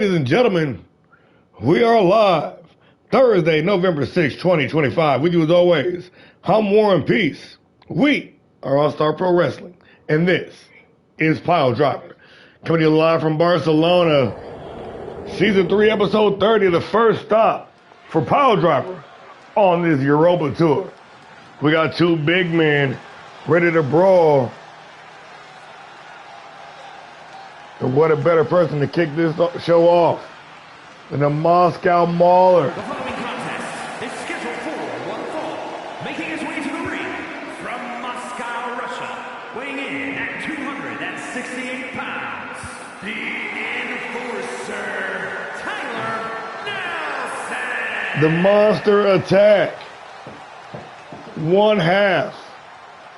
Ladies and gentlemen, we are live Thursday, November 6, 2025. With you as always, I'm Warren Peace. We are ALLSTAR Pro Wrestling, and this is PileDriver. Coming to you live from Barcelona, Season 3, Episode 30, the first stop for PileDriver on this Europa Tour. We got two big men ready to brawl. And what a better person to kick this show off than the Moscow Mauler. The following contest is scheduled for one fall, making his way to the ring from Moscow, Russia, weighing in at 268 pounds, the Enforcer, Tyler Nelson. The Monster Attack. One half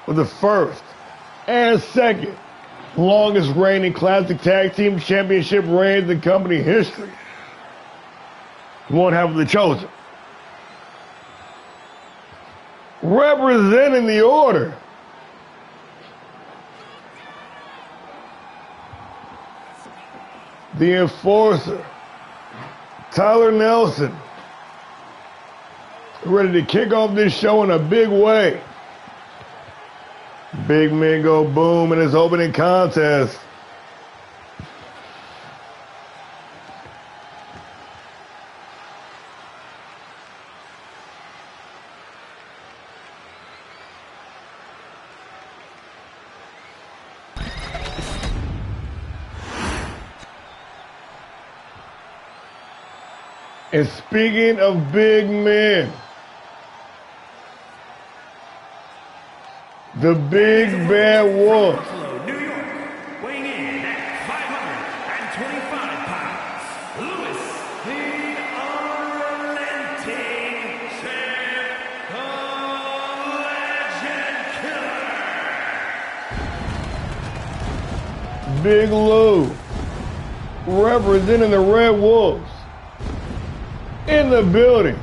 of the first and second longest reigning Classic Tag Team Championship reigns in company history. One half of the Chosen. Representing the Order, the Enforcer, Tyler Nelson, ready to kick off this show in a big way. Big men go boom in his opening contest. And speaking of big men, the Big Bad Wolf. New York, weighing in at 525 pounds, Louis the Unrelenting Champ, the Legend Killer. Big Lou, representing the Red Wolves, in the building.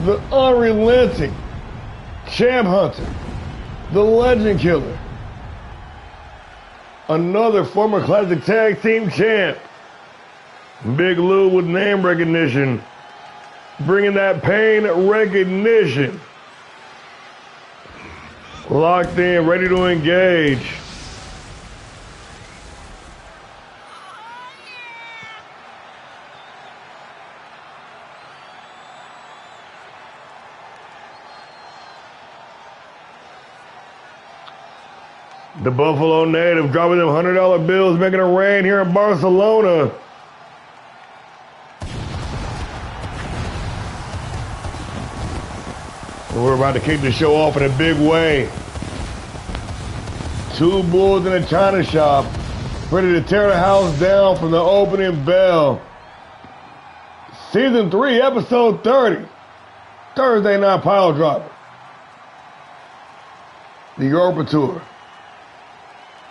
The Unrelenting Champ Hunter, the Legend Killer, another former Classic Tag Team Champ. Big Lou with name recognition, bringing that pain recognition. Locked in, ready to engage. The Buffalo native dropping them $100 bills, making it rain here in Barcelona. And we're about to kick the show off in a big way. Two bulls in a china shop, ready to tear the house down from the opening bell. Season 3, Episode 30, Thursday Night PileDriver. The Europa Tour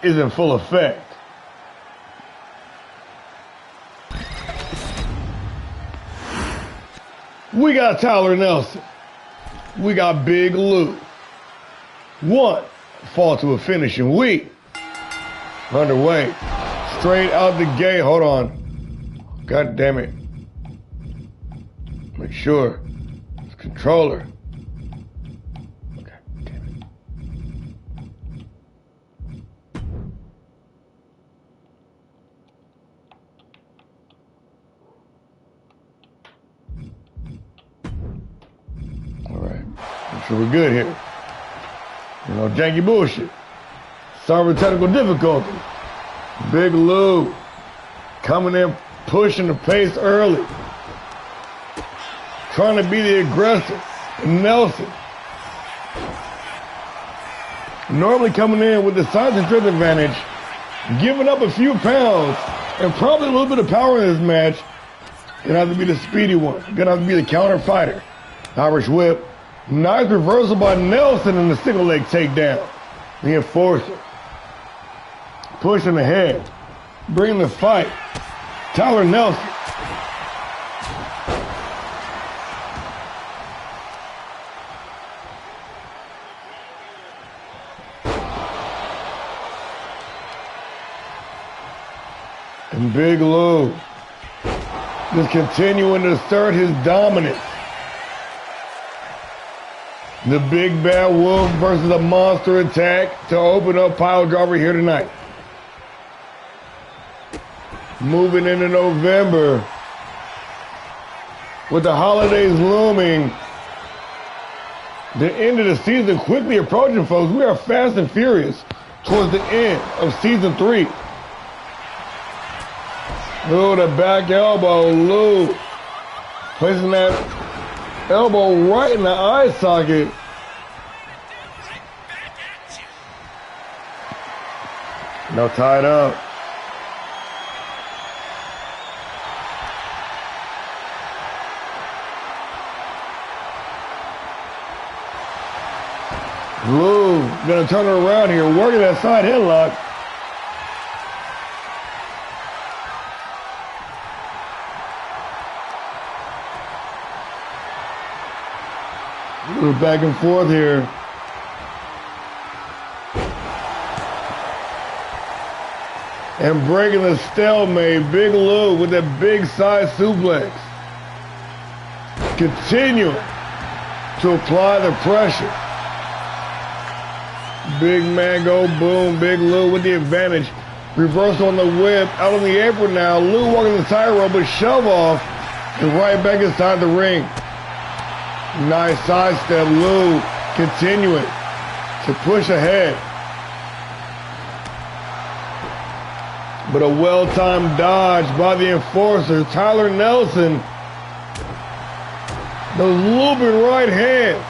is in full effect. We got Tyler Nelson. We got Big Lou. One fall to a finish, and we underway. Straight out the gate. Hold on. God damn it. Make sure it's controller. So we're good here. No janky bullshit. Sorry for technical difficulties. Big Lou coming in, pushing the pace early. Trying to be the aggressor. Nelson normally coming in with the size and strength advantage, giving up a few pounds and probably a little bit of power in this match. Gonna have to be the speedy one. Gonna have to be the counter fighter. Irish whip. Nice reversal by Nelson in the single leg takedown. The Enforcer pushing ahead, bringing the fight. Tyler Nelson. And Big Lou just continuing to assert his dominance. The Big Bad Wolf versus a monster attack to open up PileDriver here tonight. Moving into November, with the holidays looming, the end of the season quickly approaching, folks. We are fast and furious towards the end of season 3. Lou, the back elbow. Lou placing that elbow right in the eye socket. Now tied up. Lou gonna turn it around here, working that side headlock. Lou back and forth here. And breaking the stalemate, Big Lou with that big side suplex. Continuing to apply the pressure. Big man go boom, Big Lou with the advantage. Reversal on the whip, out on the apron now. Lou walking the tightrope, but shove off and right back inside the ring. Nice sidestep, Lou continuing to push ahead. But a well-timed dodge by the enforcer, Tyler Nelson. Those looping right hands.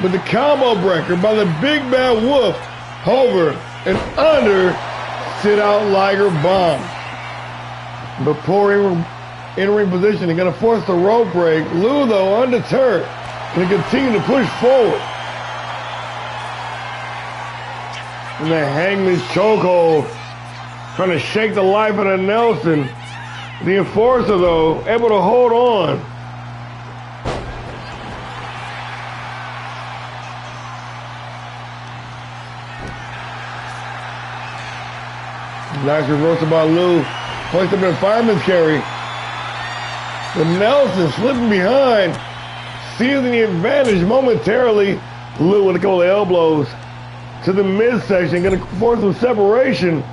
But the combo breaker by the Big Bad Wolf, over and under, sit out Liger bomb. But poor in-ring position, they're gonna force the rope break. Lou, though, undeterred, gonna continue to push forward. And the Hangman's chokehold, trying to shake the life out of Nelson. The enforcer, though, able to hold on. Nice reversal by Lou. Placed up in a fireman's carry. But Nelson slipping behind, seizing the advantage momentarily. Lou with a couple of elbows to the midsection, going to force some separation.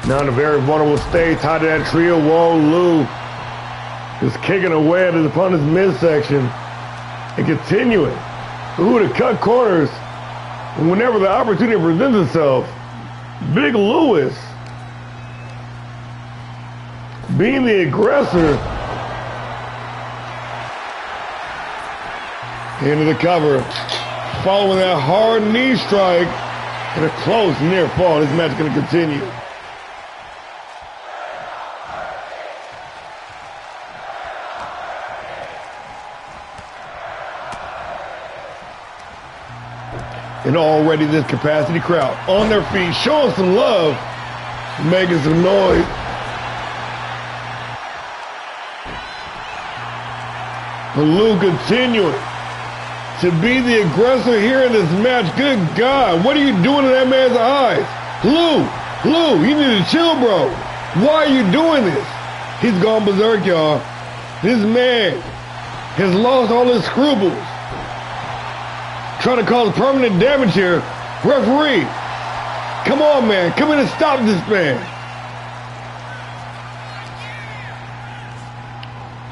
Now in a very vulnerable state, tied to that trio wall. Lou is kicking away at his opponent's midsection and continuing. Lou to cut corners whenever the opportunity presents itself. Big Louis being the aggressor. Into the cover. Following that hard knee strike and a close near fall. This match is going to continue. And already this capacity crowd on their feet, showing some love, making some noise. But Lou continuing to be the aggressor here in this match. Good God, what are you doing in that man's eyes? Lou, you need to chill, bro. Why are you doing this? He's gone berserk, y'all. This man has lost all his scruples. Trying to cause permanent damage here. Referee, come on, man. Come in and stop this man.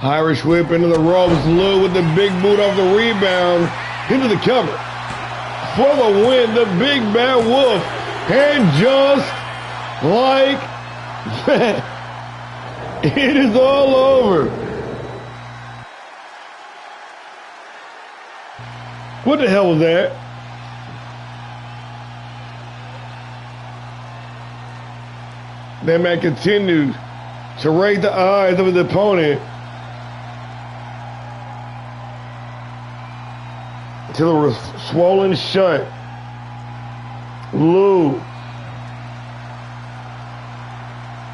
Irish whip into the ropes. Lou with the big boot off the rebound. Into the cover. For the win, the Big Bad Wolf. And just like that, it is all over. What the hell was that? That man continued to raise the eyes of his opponent until it was swollen shut. Lou,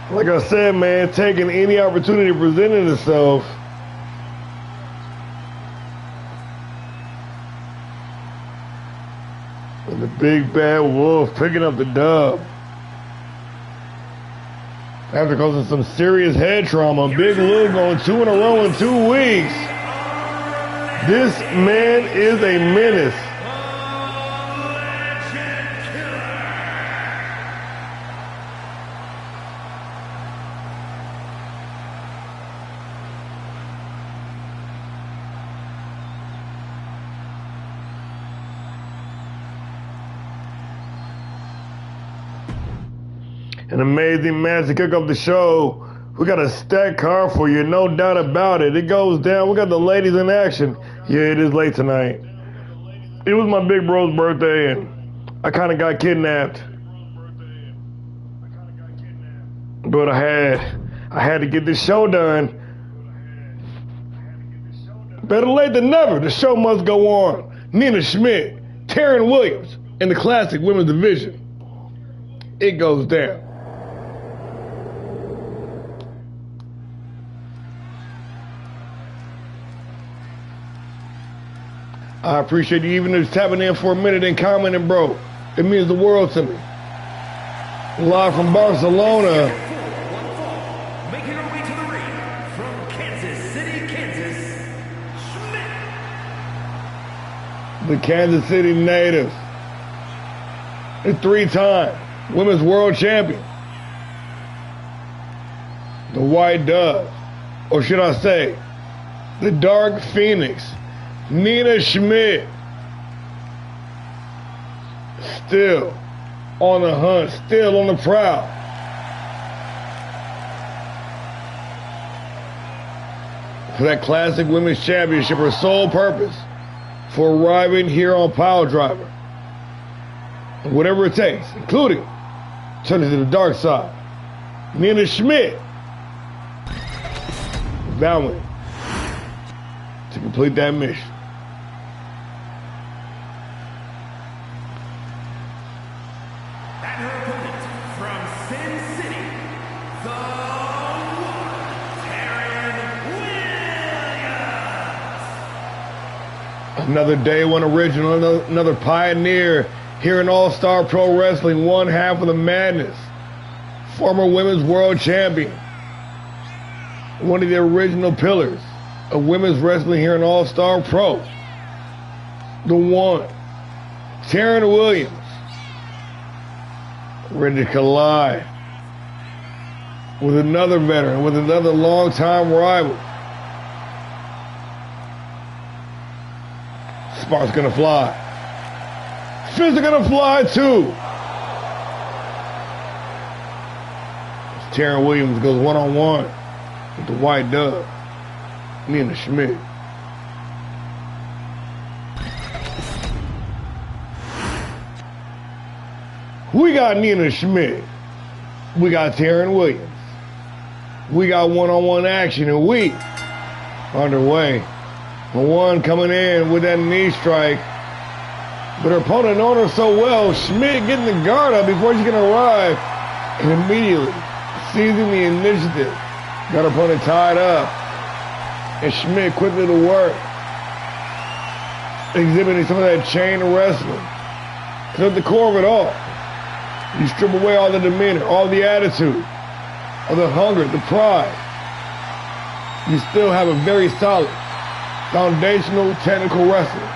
like I said, man, taking any opportunity presenting itself. Big Bad Wolf picking up the dub. After causing some serious head trauma, Big Lou going 2 in a row in 2 weeks. This man is a menace. An amazing match to kick off the show. We got a stacked card for you, no doubt about it. It goes down. We got the ladies in action. Yeah, it is late tonight. It was my big bro's birthday, and I kind of got kidnapped. But I had to get this show done. Better late than never. The show must go on. Nina Schmidt, Taryn Williams in the classic women's division. It goes down. I appreciate you even just tapping in for a minute and commenting, bro. It means the world to me. Live from Barcelona. Making her way to the ring from Kansas City, Kansas, Schmidt. The Kansas City native. A 3-time women's world champion. The White Dove. Or should I say, the Dark Phoenix. Nina Schmidt, still on the hunt, still on the prowl. For that classic women's championship, her sole purpose for arriving here on PileDriver. Whatever it takes, including turning to the dark side. Nina Schmidt, vowing to complete that mission. And her opponent from Sin City, the one, Taryn Williams. Another day one original, another pioneer here in ALLSTAR Pro Wrestling, one half of the madness. Former women's world champion. One of the original pillars of women's wrestling here in ALLSTAR Pro. The one, Taryn Williams. Ready to collide with another veteran, with another longtime rival. Sparks gonna fly. Fists are gonna fly too. Taryn Williams goes one-on-one with the White Dove, Nina Schmidt. We got Nina Schmidt. We got Taryn Williams. We got one-on-one action, and we underway. The one coming in with that knee strike. But her opponent knowing her so well, Schmidt getting the guard up before she can arrive. And immediately seizing the initiative. Got her opponent tied up. And Schmidt quickly to work. Exhibiting some of that chain wrestling. Because at the core of it all, you strip away all the demeanor, all the attitude, all the hunger, the pride. You still have a very solid, foundational, technical wrestler.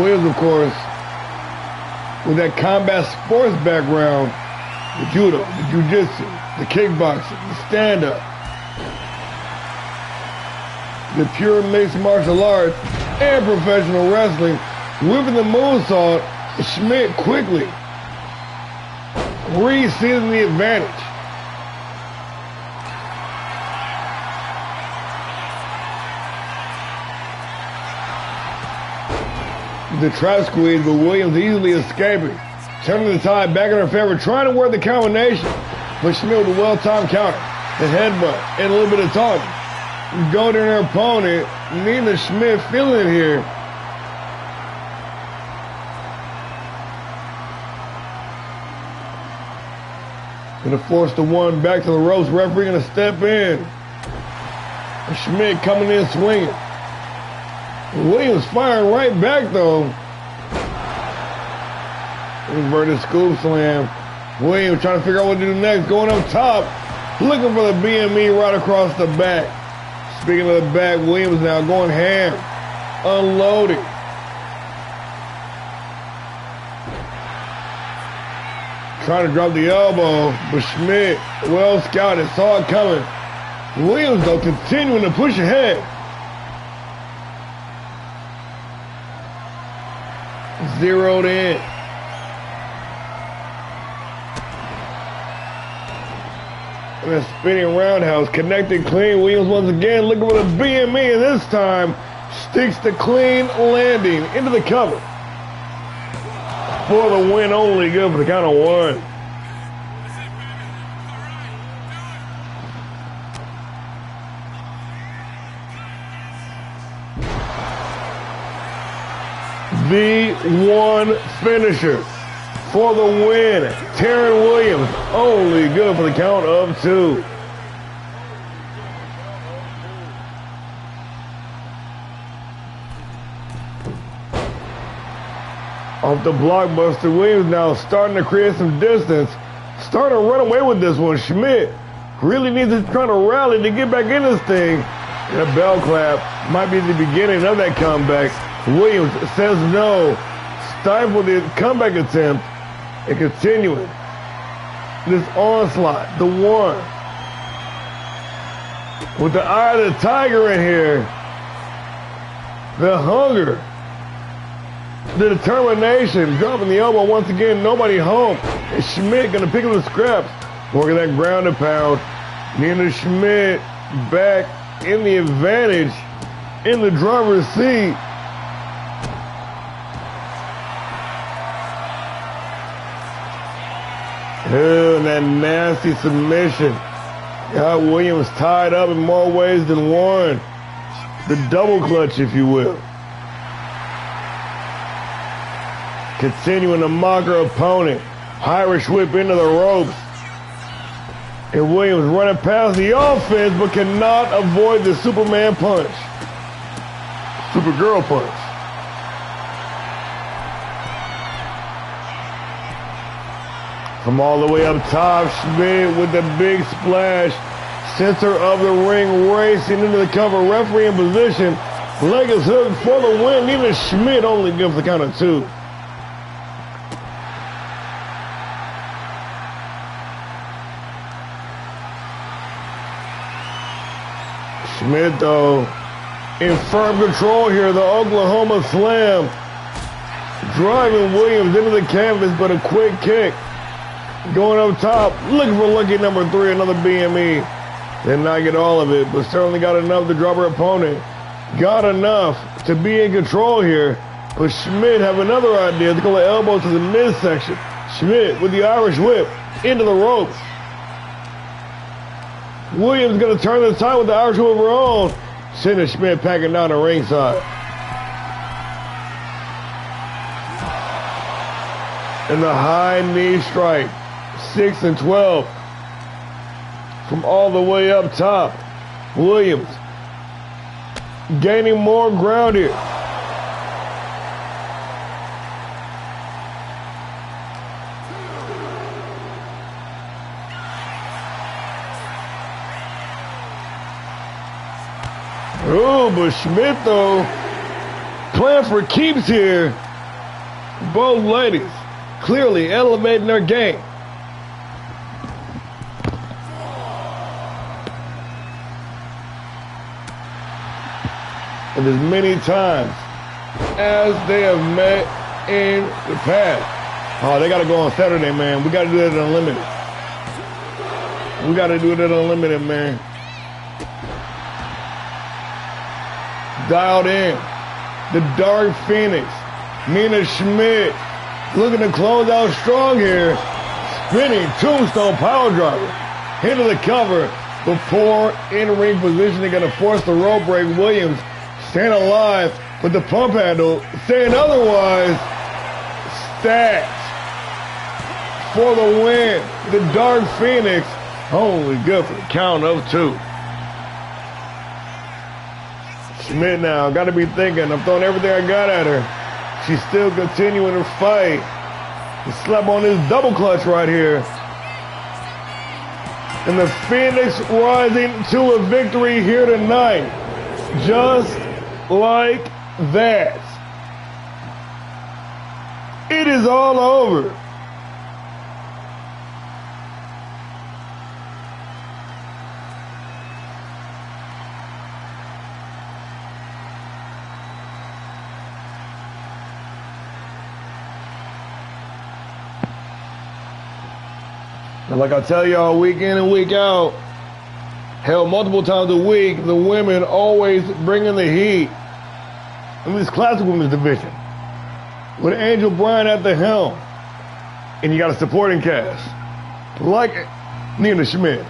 Williams, of course, with that combat sports background, the judo, the jiu-jitsu, the kickboxing, the stand-up, the pure mixed martial arts, and professional wrestling, whipping the moonsault, Schmidt quickly re-seizing the advantage. The trap squeeze, but Williams easily escaping, turning the tide back in her favor, trying to work the combination, but Schmidt with a well-timed counter, the headbutt, and a little bit of taunting. Goading her opponent, Nina Schmidt feeling it here. Gonna force the one back to the ropes. Referee gonna step in. And Schmidt coming in swinging. Williams firing right back though. Inverted scoop slam. Williams trying to figure out what to do next. Going up top. Looking for the BME right across the back. Speaking of the back, Williams now going ham. Unloading. Trying to drop the elbow, but Schmidt, well scouted, saw it coming. Williams, though, continuing to push ahead. Zeroed in. And a spinning roundhouse, connected clean. Williams once again looking for the BME, and this time sticks the clean landing into the cover. For the win only, good for the count of 1. The one finisher for the win. Taryn Williams, only good for the count of 2. Off the blockbuster, Williams now starting to create some distance. Starting to run away with this one. Schmidt really needs to try to rally to get back in this thing. And a bell clap might be the beginning of that comeback. Williams says no. Stifle the comeback attempt and continuing this onslaught. The 1. With the eye of the tiger in here. The hunger. The determination, dropping the elbow once again, nobody home. And Schmidt gonna pick up the scraps. Working that ground and pound. Nina Schmidt back in the advantage in the driver's seat. Oh, and that nasty submission. Got Williams tied up in more ways than one. The double clutch, if you will. Continuing to mock her opponent. Irish whip into the ropes. And Williams running past the offense, but cannot avoid the Superman punch. Supergirl punch. From all the way up top, Schmidt with the big splash. Center of the ring, racing into the cover. Referee in position. Leg is hooked for the win. Even Schmidt only gives the count of 2. Schmidt, though, in firm control here. The Oklahoma Slam. Driving Williams into the canvas, but a quick kick. Going up top, looking for lucky number 3, another BME. Did not get all of it, but certainly got enough to drop her opponent. Got enough to be in control here. But Schmidt have another idea to go the elbow to the midsection. Schmidt with the Irish whip into the ropes. Williams going to turn the tide with the Irish whip of her own. Sending Schmidt packing down the ringside. And the high knee strike. 6 and 12. From all the way up top. Williams gaining more ground here. Oh, but Schmidt, though, playing for keeps here. Both ladies clearly elevating their game. And as many times as they have met in the past. Oh, they got to go on Saturday, man. We got to do that at Unlimited. We got to do it at Unlimited, man. Dialed in. The Dark Phoenix. Nina Schmidt looking to close out strong here. Spinning tombstone PileDriver into the cover before in-ring position. They're going to force the rope break. Williams staying alive with the pump handle. Saying otherwise, stacked for the win. The Dark Phoenix only good for the count of 2. Schmidt now, got to be thinking, I'm throwing everything I got at her. She's still continuing to fight. The slap on this double clutch right here. And the Phoenix rising to a victory here tonight. Just like that. It is all over. And like I tell y'all week in and week out, hell, multiple times a week, the women always bringing the heat in this classic women's division. With Angel Bryan at the helm. And you got a supporting cast. Like Nina Schmidt.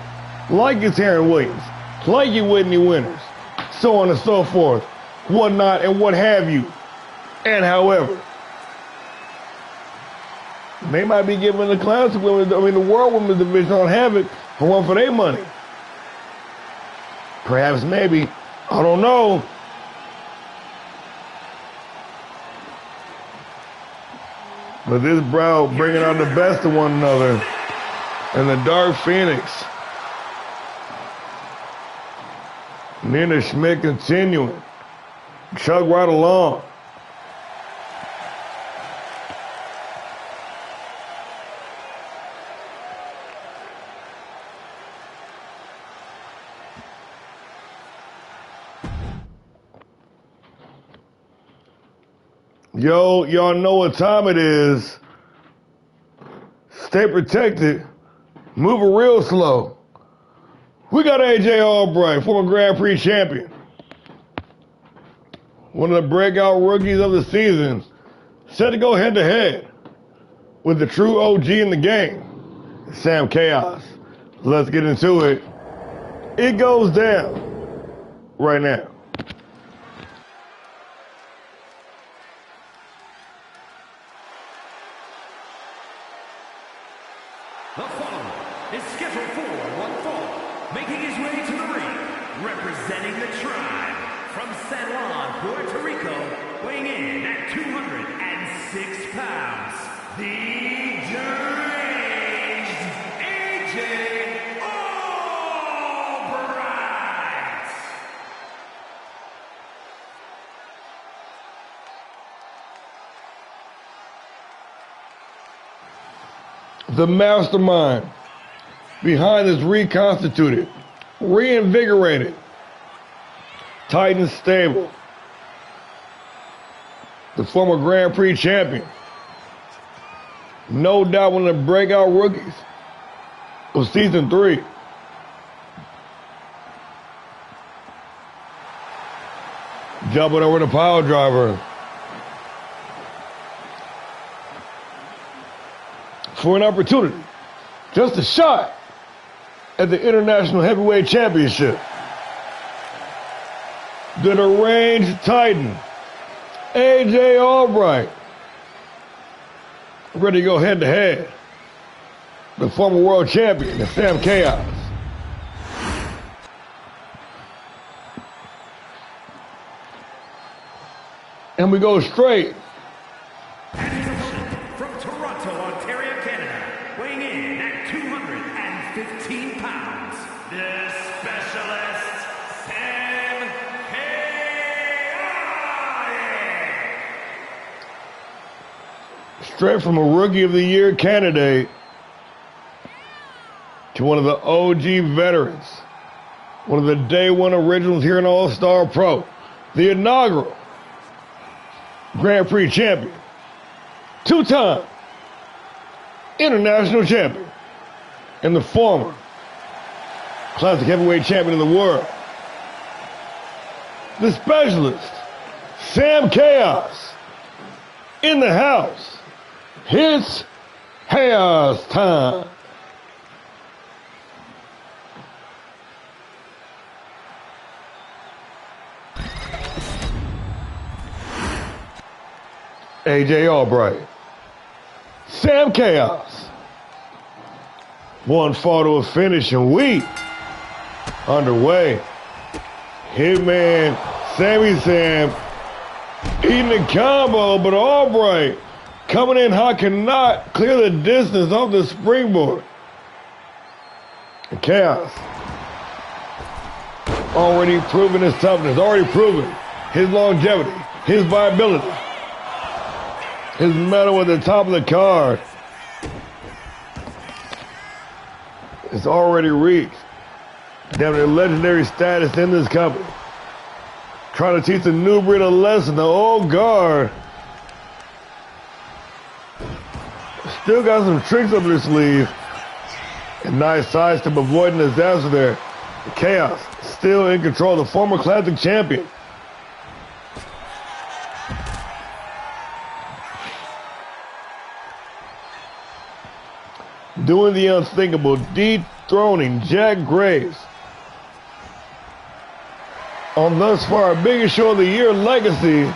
Like it's Taryn Williams. Like you Whitney Winters. So on and so forth. Whatnot and what have you. And however. They might be giving the classic women's, the world women's division on Havoc for one for their money. Perhaps, maybe. I don't know. But this brow bringing out the best of one another. And the Dark Phoenix. Nina Schmidt continuing. Chug right along. Yo, y'all know what time it is. Stay protected. Move it real slow. We got AJ Albright, former Grand Prix champion. One of the breakout rookies of the season. Set to go head to head with the true OG in the game, Sam Chaos. Let's get into it. It goes down right now. The following is scheduled for one fall, making his way to the ring, representing the tribe from San Juan, Puerto Rico, weighing in at 206 pounds, the deranged AJ Albright. The mastermind behind this reconstituted, reinvigorated Titan stable. The former Grand Prix champion. No doubt one of the breakout rookies of season 3. Jumping over the PileDriver. For an opportunity, just a shot at the International Heavyweight Championship. The deranged Titan, AJ Albright, ready to go head to head. The former world champion, the Sam Chaos. And we go straight. From Toronto, Ontario, Canada, weighing in at 215 pounds, the specialist, Sam Chaos. Straight from a Rookie of the Year candidate to one of the OG veterans, one of the day one originals here in All-Star Pro, the inaugural Grand Prix champion, two-time international champion, and the former classic heavyweight champion of the world, the specialist, Sam Chaos, in the house. It's Chaos time. AJ Albright, Sam Chaos, one fall to a finish and we underway. Hitman Sam eating the combo, but Albright coming in hot cannot clear the distance off the springboard. Chaos already proven his toughness, already proven his longevity, his viability, his medal at the top of the card. It's already reached damn near legendary status in this company. Trying to teach the new breed a lesson. The old guard still got some tricks up their sleeve. And nice sidestep avoiding disaster there. Chaos still in control. The former classic champion. Doing the unthinkable, dethroning Jack Graves on thus far our biggest show of the year, Legacy,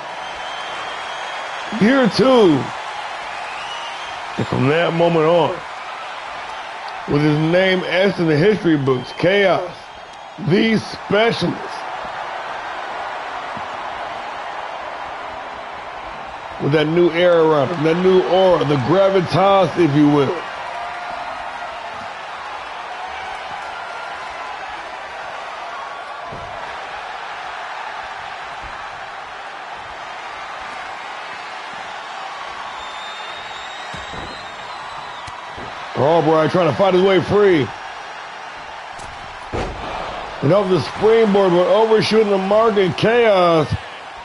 year 2. And from that moment on, with his name etched in the history books, Chaos, the specialist, with that new air around him, that new aura, the gravitas, if you will. Albright trying to fight his way free. And off the springboard, but overshooting the mark in Chaos.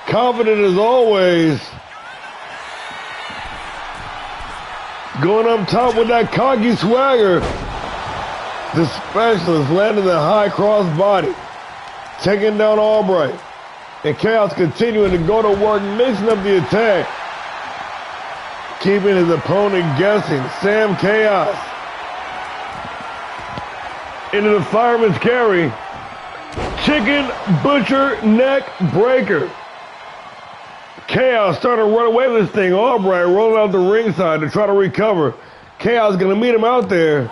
Confident as always. Going up top with that cocky swagger. The specialist landing the high cross body. Taking down Albright. And Chaos continuing to go to work, mixing up the attack. Keeping his opponent guessing. Sam Chaos into the fireman's carry. Chicken butcher neck breaker. Chaos starting to run away with this thing. Albright rolling out the ringside to try to recover. Chaos going to meet him out there.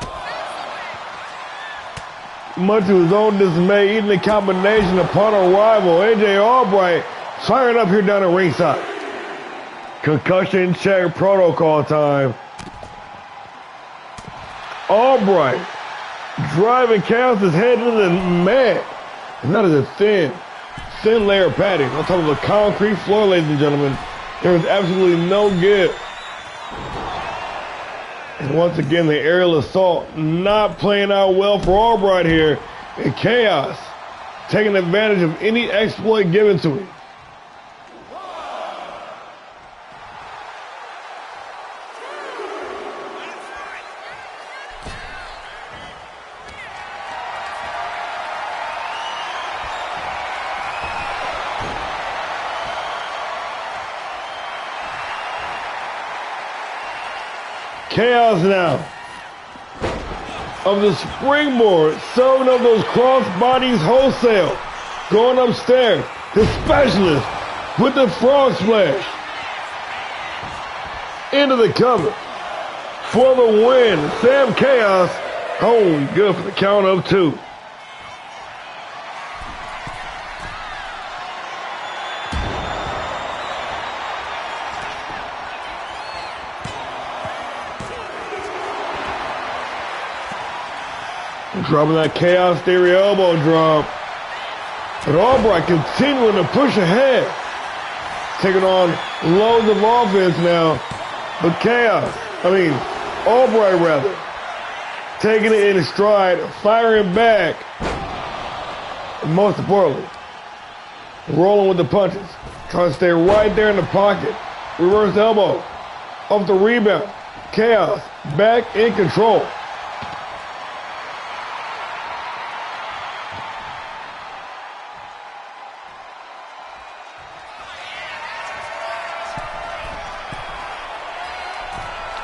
Much to his own dismay, eating the combination upon arrival. AJ Albright firing up here down at ringside. Concussion check protocol time. Albright driving Chaos' head into the mat. And that is a thin layer of padding on top of a concrete floor, ladies and gentlemen. There is absolutely no give. And once again, the aerial assault not playing out well for Albright here. And Chaos taking advantage of any exploit given to him. Chaos now of the springboard, sewing up those cross bodies wholesale, going upstairs. The specialist with the frog splash into the cover for the win. Sam Chaos, oh, good for the count of 2. Dropping that Chaos Theory elbow drop. But Albright continuing to push ahead. Taking on loads of offense now. But Albright rather, taking it in stride, firing back. And most importantly, rolling with the punches. Trying to stay right there in the pocket. Reverse elbow. Off the rebound. Chaos back in control.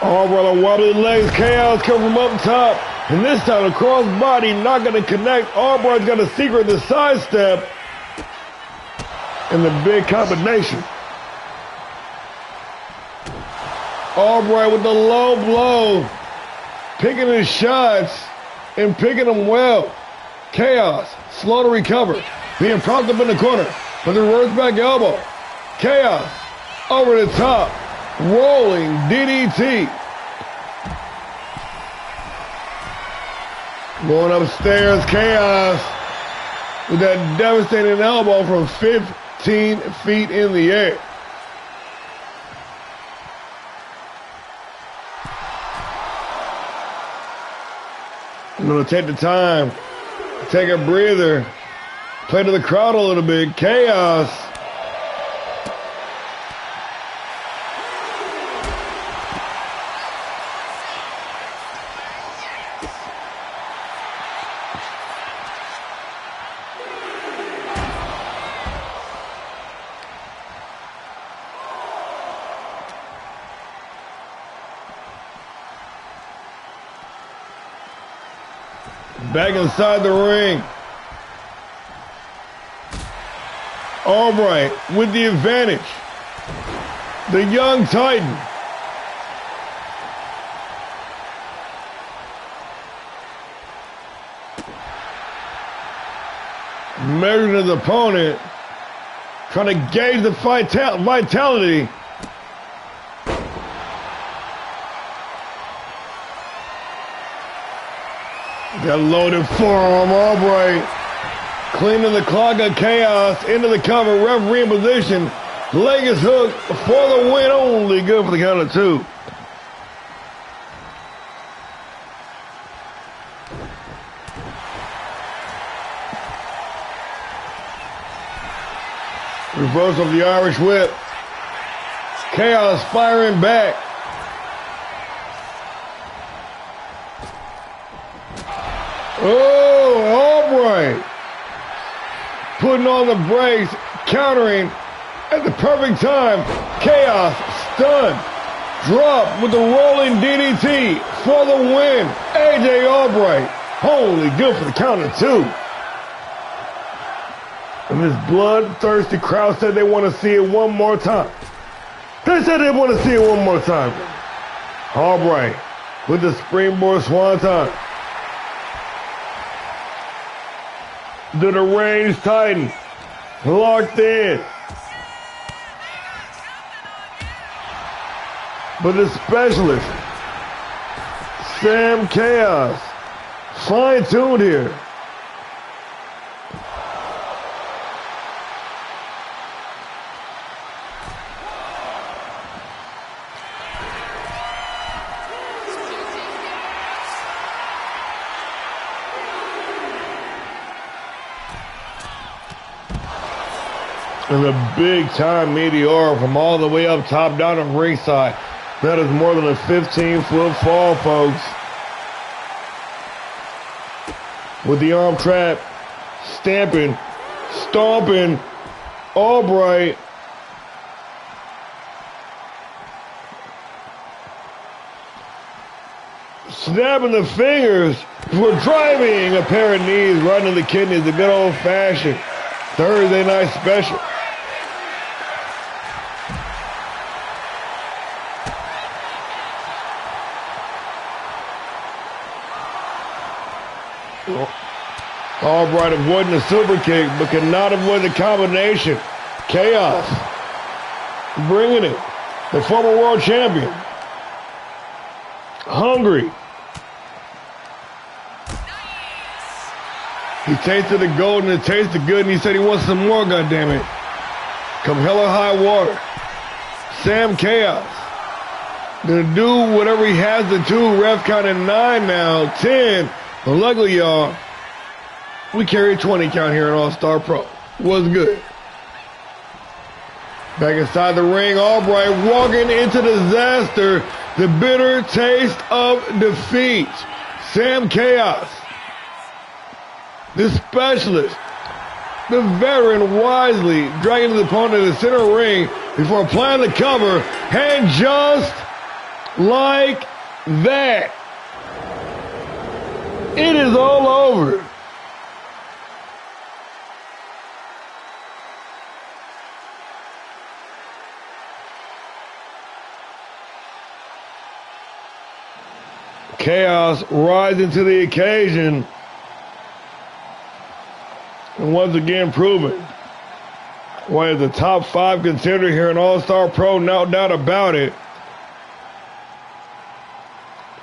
Albright on wobbly legs. Chaos come from up top. And this time the cross body not going to connect. Albright's got a secret, the sidestep. And the big combination. Albright with the low blow. Picking his shots and picking them well. Chaos slow to recover. Being propped up in the corner. for the reverse back elbow. Chaos over the top. Rolling DDT. Going upstairs, Chaos with that devastating elbow from 15 feet in the air. I'm going to take the time, take a breather, play to the crowd a little bit. Chaos. Back inside the ring. Albright with the advantage. The young Titan. Measuring his opponent. Trying to gauge the vitality. Got loaded forearm, Albright. Cleaning the clock of Chaos into the cover. Referee in position. Leg is hooked for the win. Only good for the count of 2. Reverse of the Irish whip. Chaos firing back. Oh, Albright putting on the brakes, countering at the perfect time. Chaos stunned, drop with the rolling DDT for the win. AJ Albright, holy good for the count of 2. And this bloodthirsty crowd said they want to see it one more time. They said they want to see it one more time. Albright with the springboard swanton. To the range Titan, locked in. But the specialist, Sam Chaos, fine-tuned here. And a big-time meteor from all the way up top down to ringside. That is more than a 15-foot fall, folks. With the arm trap, stamping, stomping, Albright. Snapping the fingers for driving a pair of knees right in the kidneys. The good old-fashioned Thursday night special. Albright avoiding the super kick, but cannot avoid the combination. Chaos bringing it. The former world champion. Hungry. He tasted the gold and it tasted good, and he said he wants some more, goddammit. Come hell or high water. Sam Chaos gonna do whatever he has to do. Ref counting 9 now, 10. But luckily, y'all, we carry a 20 count here at All-Star Pro. Was good. Back inside the ring, Albright walking into disaster. The bitter taste of defeat. Sam Chaos, the specialist, the veteran, wisely dragging his opponent to the center ring before applying the cover. And just like that, it is all over. Chaos rising to the occasion. And once again proving One of the top 5 considered here in All-Star Pro, no doubt about it.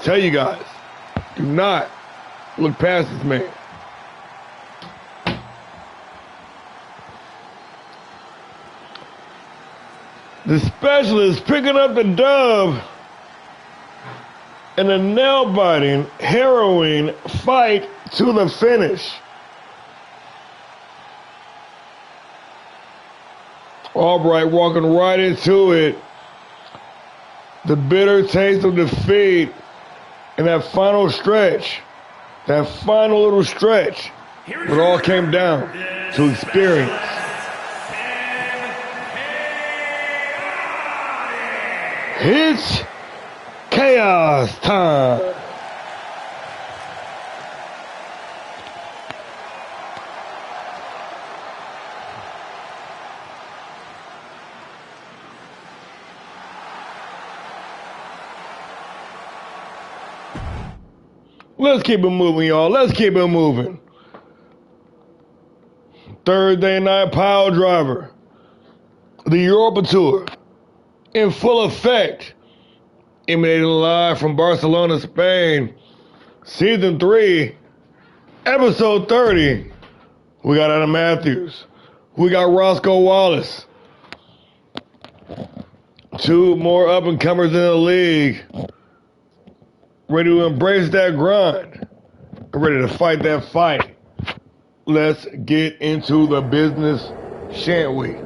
Tell you guys, do not look past this man. The Specialist picking up the dub in a nail-biting, harrowing fight to the finish. Albright walking right into it. The bitter taste of defeat in that final stretch. That final little stretch. It all came down to experience. It's chaos time. Let's keep it moving, y'all. Let's keep it moving. Thursday night PileDriver. The Euroa Tour. In full effect. Emanating live from Barcelona, Spain. Season 3. Episode 30. We got Adam Matthews. We got Roscoe Wallace. 2 more up-and-comers in the league. Ready to embrace that grind. Ready to fight that fight. Let's get into the business, shan't we?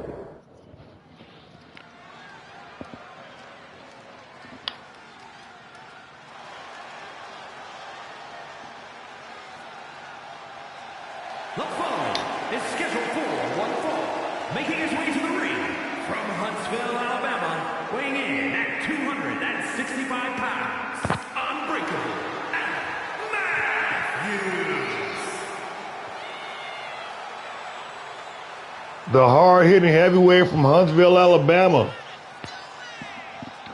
The following is scheduled for one fall, making his way to the ring from Huntsville, Alabama, weighing in at 265 pounds, unbreakable, Adam Matthews. The hard-hitting heavyweight from Huntsville, Alabama.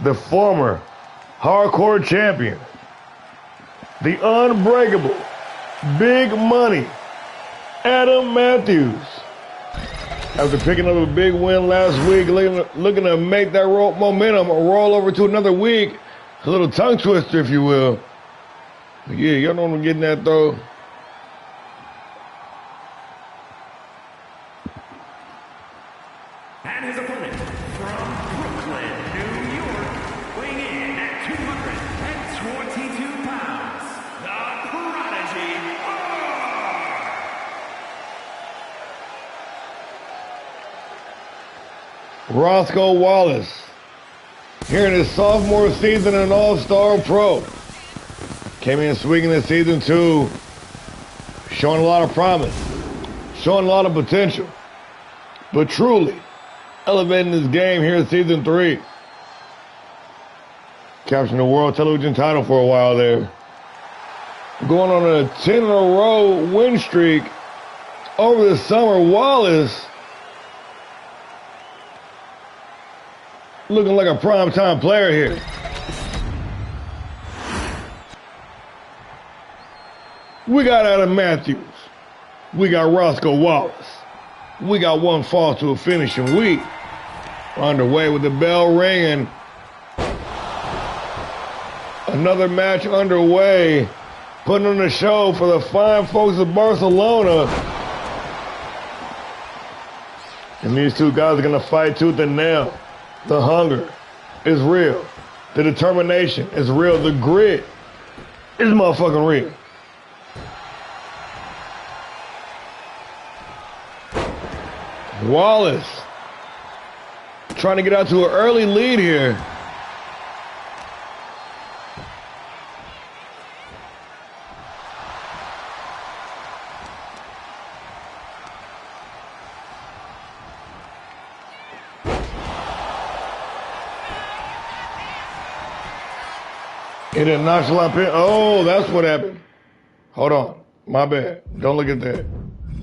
The former hardcore champion. The unbreakable, big money, Adam Matthews. After picking up a big win last week, looking to make that momentum roll over to another week. A little tongue twister, if you will. Yeah, y'all know what I'm getting at, though. And his opponent from Brooklyn, New York, weighing in at 222 pounds, the Prodigy Roscoe Wallace, here in his sophomore season in All-Star Pro. Came in swinging in Season 2, showing a lot of promise, showing a lot of potential, but truly elevating his game here in Season 3. Capturing the world television title for a while there. Going on a 10-in-a-row win streak over the summer. Wallace looking like a primetime player here. We got Adam Matthews. We got Roscoe Wallace. We got one fall to a finishing week. We're underway with the bell ringing. Another match underway. Putting on a show for the fine folks of Barcelona. And these two guys are going to fight tooth and nail. The hunger is real. The determination is real. The grit is motherfucking real. Wallace trying to get out to an early lead here. It a nonchalant pin. Oh, that's what happened. Hold on. My bad. Don't look at that.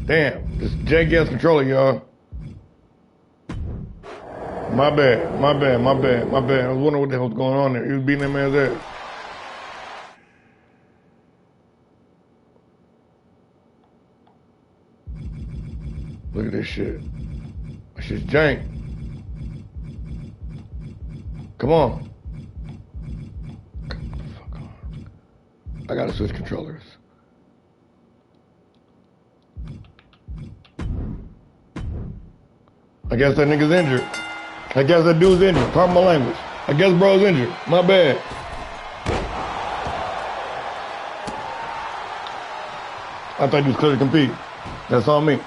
Damn. This janky-ass controller, y'all. My bad. I was wondering what the hell's going on there. He was beating that man's ass. Look at this shit. Shit's jank. Come on. Fuck on. I gotta switch controllers. I guess that nigga's injured. I guess that dude's injured. Pardon my language. I guess bro's injured. My bad. I thought he was clear to compete. That's on me.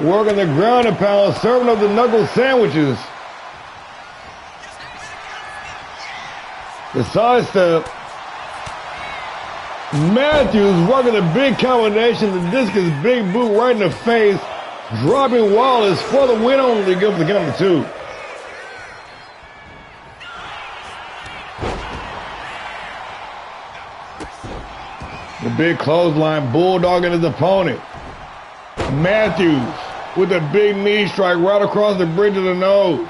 Working the ground and pound, serving up the knuckle sandwiches. The side step. Matthews working a big combination. The discus big boot right in the face. Dropping Wallace for the win only. Go for the count of 2. The big clothesline bulldogging his opponent. Matthews with a big knee strike right across the bridge of the nose.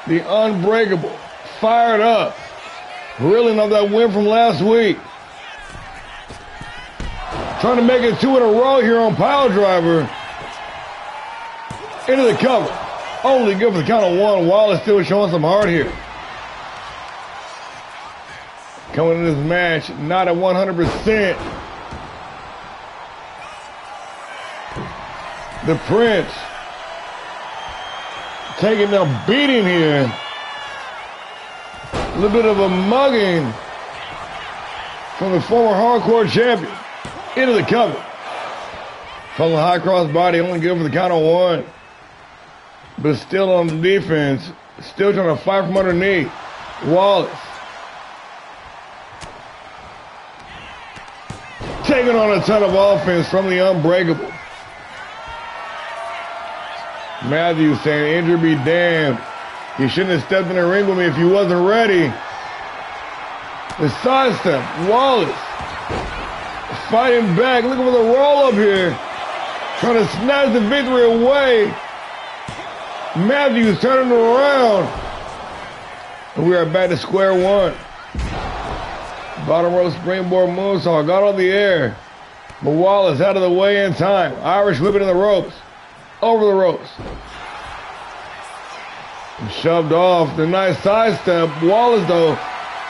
The Unbreakable, fired up, reeling off that win from last week. Trying to make it 2 in a row here on PileDriver. Into the cover. Only good for the count of 1. Wallace still showing some heart here. Coming in this match, not at 100%. The Prince taking a beating here. A little bit of a mugging from the former hardcore champion. Into the cover. From the high cross body, only good for the count of 1. But still on the defense. Still trying to fight from underneath. Wallace. Taking on a ton of offense from the Unbreakable. Matthews saying, injury be damned. You shouldn't have stepped in the ring with me if you wasn't ready. The sidestep. Wallace. Fighting back. Looking for the roll up here. Trying to snatch the victory away. Matthews turning around. And we are back to square one. Bottom rope springboard moonsault. Got on the air. But Wallace out of the way in time. Irish whipping in the ropes. Over the ropes. And shoved off. The nice sidestep. Wallace, though,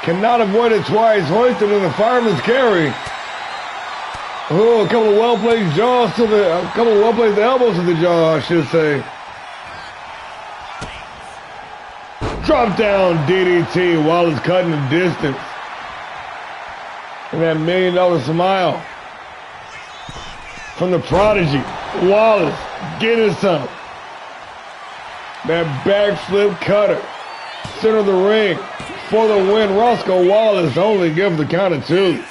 cannot avoid it twice. Hoisted in the fireman's carry. Oh, a couple of well-placed jaws to the, a couple of well-placed elbows to the jaw, I should say. Drop down DDT. Wallace cutting the distance. And that $1 million smile from the Prodigy. Wallace getting some. That backflip cutter. Center of the ring for the win. Roscoe Wallace only gives the count of 2.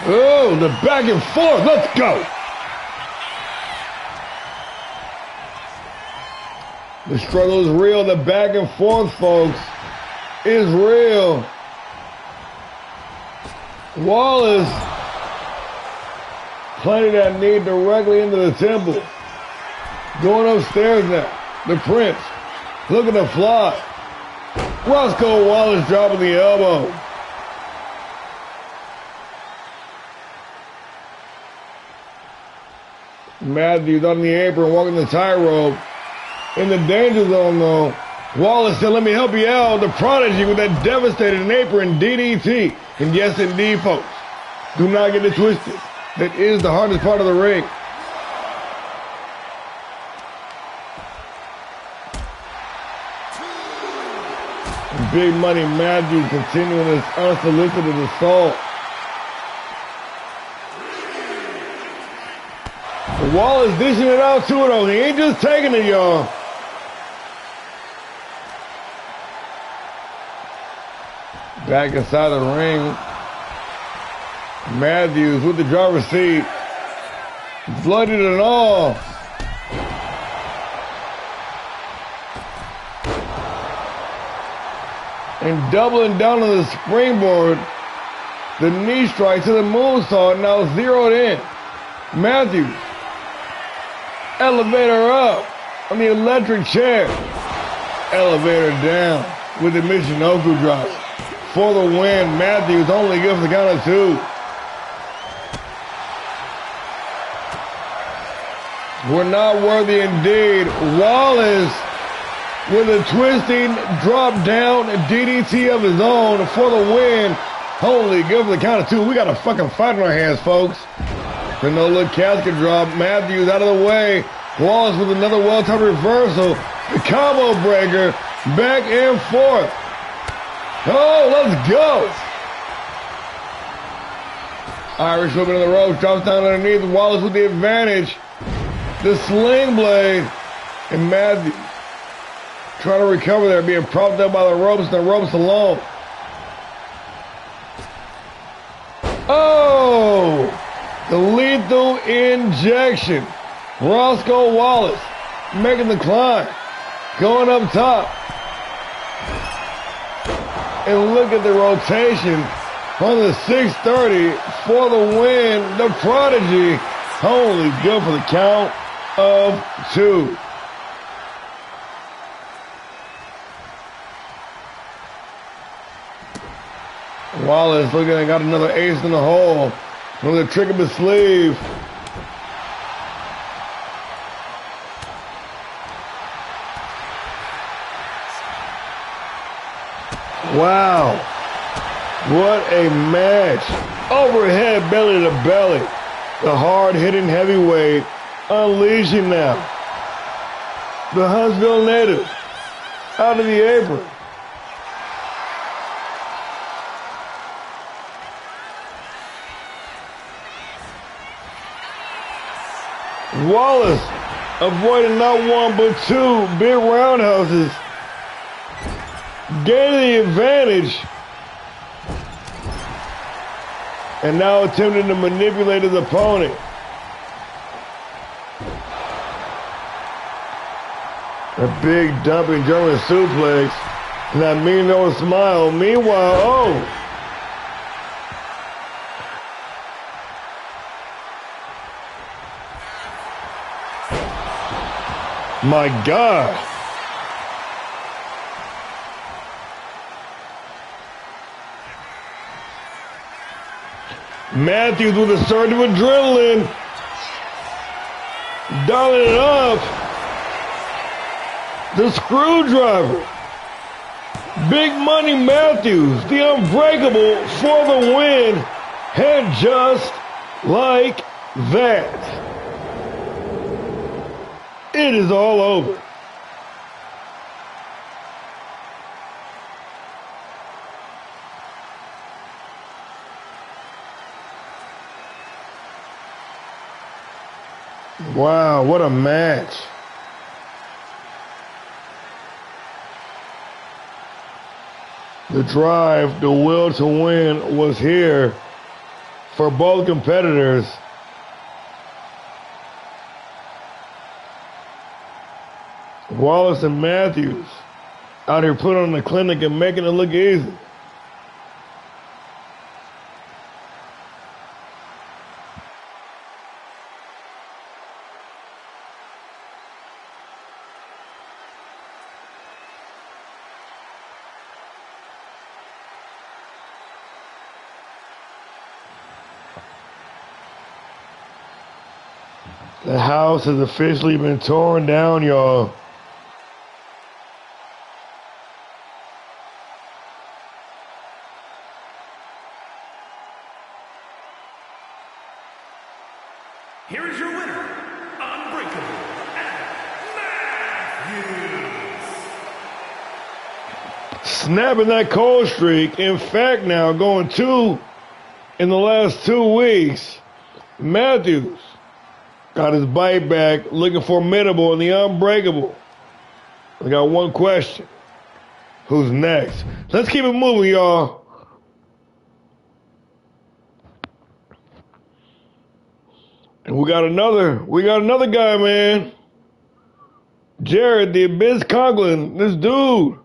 Oh, the back and forth. Let's go. The struggle is real. The back and forth, folks, is real. Wallace planting that knee directly into the temple. Going upstairs now. The Prince looking to fly. Roscoe Wallace dropping the elbow. Matthews on the apron, walking the tightrope. In the danger zone, though. Wallace said, let me help you out. The Prodigy with that devastating apron DDT. And yes, indeed, folks, do not get it twisted. That is the hardest part of the ring. Big Money Matthews continuing his unsolicited assault. Wallace dishing it out to it, though. He ain't just taking it, y'all. Back inside the ring. Matthews with the driver's seat. Blooded and all. And doubling down on the springboard. The knee strike to the moonsault, now zeroed in. Matthews. Elevator up on the electric chair. Elevator down with the Michinoku drop. For the win, Matthews only gives the count of 2. We're not worthy indeed. Wallace with a twisting drop down DDT of his own for the win. Holy, give the count of 2. We got a fucking fight on our hands, folks. The no-look casket drop. Matthews out of the way. Wallace with another well-timed reversal. The combo breaker. Back and forth. Oh, let's go. Irish whip into the ropes. Drops down underneath. Wallace with the advantage. The sling blade. And Matthews trying to recover there, being propped up by the ropes alone. Oh! The lethal injection. Roscoe Wallace making the climb. Going up top. And look at the rotation on the 630 for the win. The Prodigy. Holy, good for the count of 2. Wallace looking like got another ace in the hole. Another trick up his sleeve. Wow. What a match. Overhead belly to belly. The hard-hitting heavyweight unleashing now. The Huntsville native out of the apron. Wallace avoiding not one but 2 big roundhouses. Gaining the advantage. And now attempting to manipulate his opponent. A big dumping German suplex. And that mean no smile. Meanwhile, oh. My God. Matthews with a surge of adrenaline. Dialing it up. The screwdriver. Big Money Matthews, the Unbreakable for the win. And just like that, it is all over. Wow, what a match. The drive, the will to win was here for both competitors. Wallace and Matthews out here putting on the clinic and making it look easy. The house has officially been torn down, y'all. Here is your winner, Unbreakable Matthews. Snapping that cold streak. In fact, now going 2 in the last 2 weeks. Matthews got his bite back, looking formidable in the Unbreakable. I got one question. Who's next? Let's keep it moving, y'all. And we got another guy, man. Jared, the Abyss Conklin, this dude.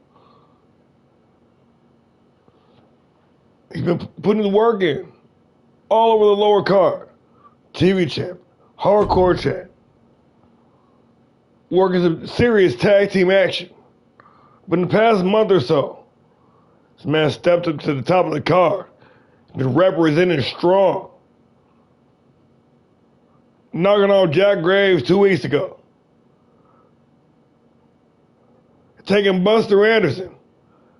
He's been putting the work in all over the lower card. TV champ, hardcore champ. Working some serious tag team action. But in the past month or so, this man stepped up to the top of the card. He's been representing strong. Knocking off Jack Graves 2 weeks ago. Taking Buster Anderson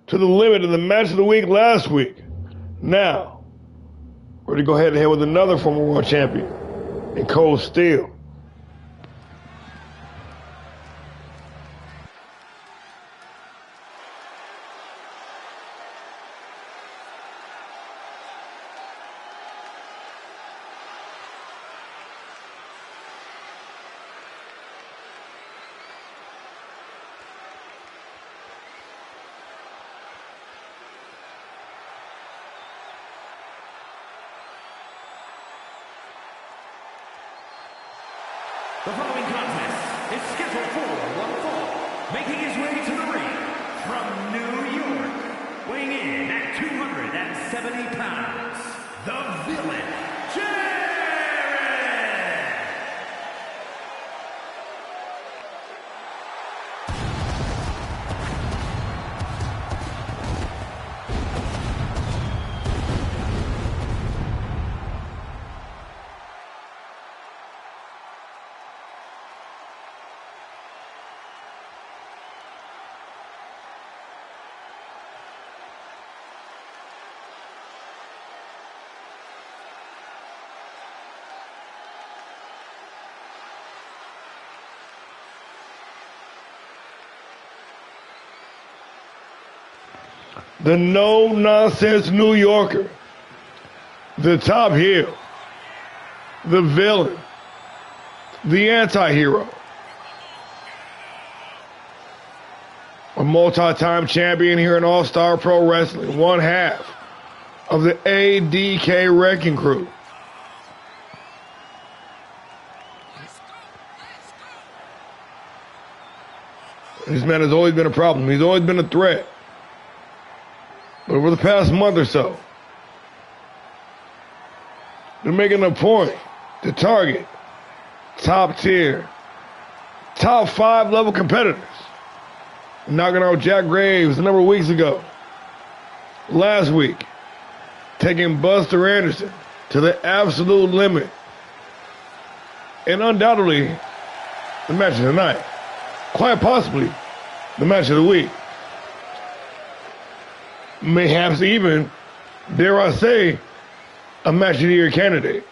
to the limit in the match of the week last week. Now, we're going to go head to head with another former world champion in Cold Steel. The following contest is scheduled for one fall, making his way to the ring from New York, weighing in at 270 pounds, the Villain, Jared! The no-nonsense New Yorker, the top heel, the villain, the anti-hero, a multi-time champion here in All-Star Pro Wrestling, one half of the ADK Wrecking Crew. This man has always been a problem. He's always been a threat. But over the past month or so, they're making a point to target top tier, top 5 level competitors. Knocking out Jack Graves a number of weeks ago. Last week, taking Buster Anderson to the absolute limit. And undoubtedly, the match of the night. Quite possibly, the match of the week. Mayhaps even, dare I say, a match of the year candidate.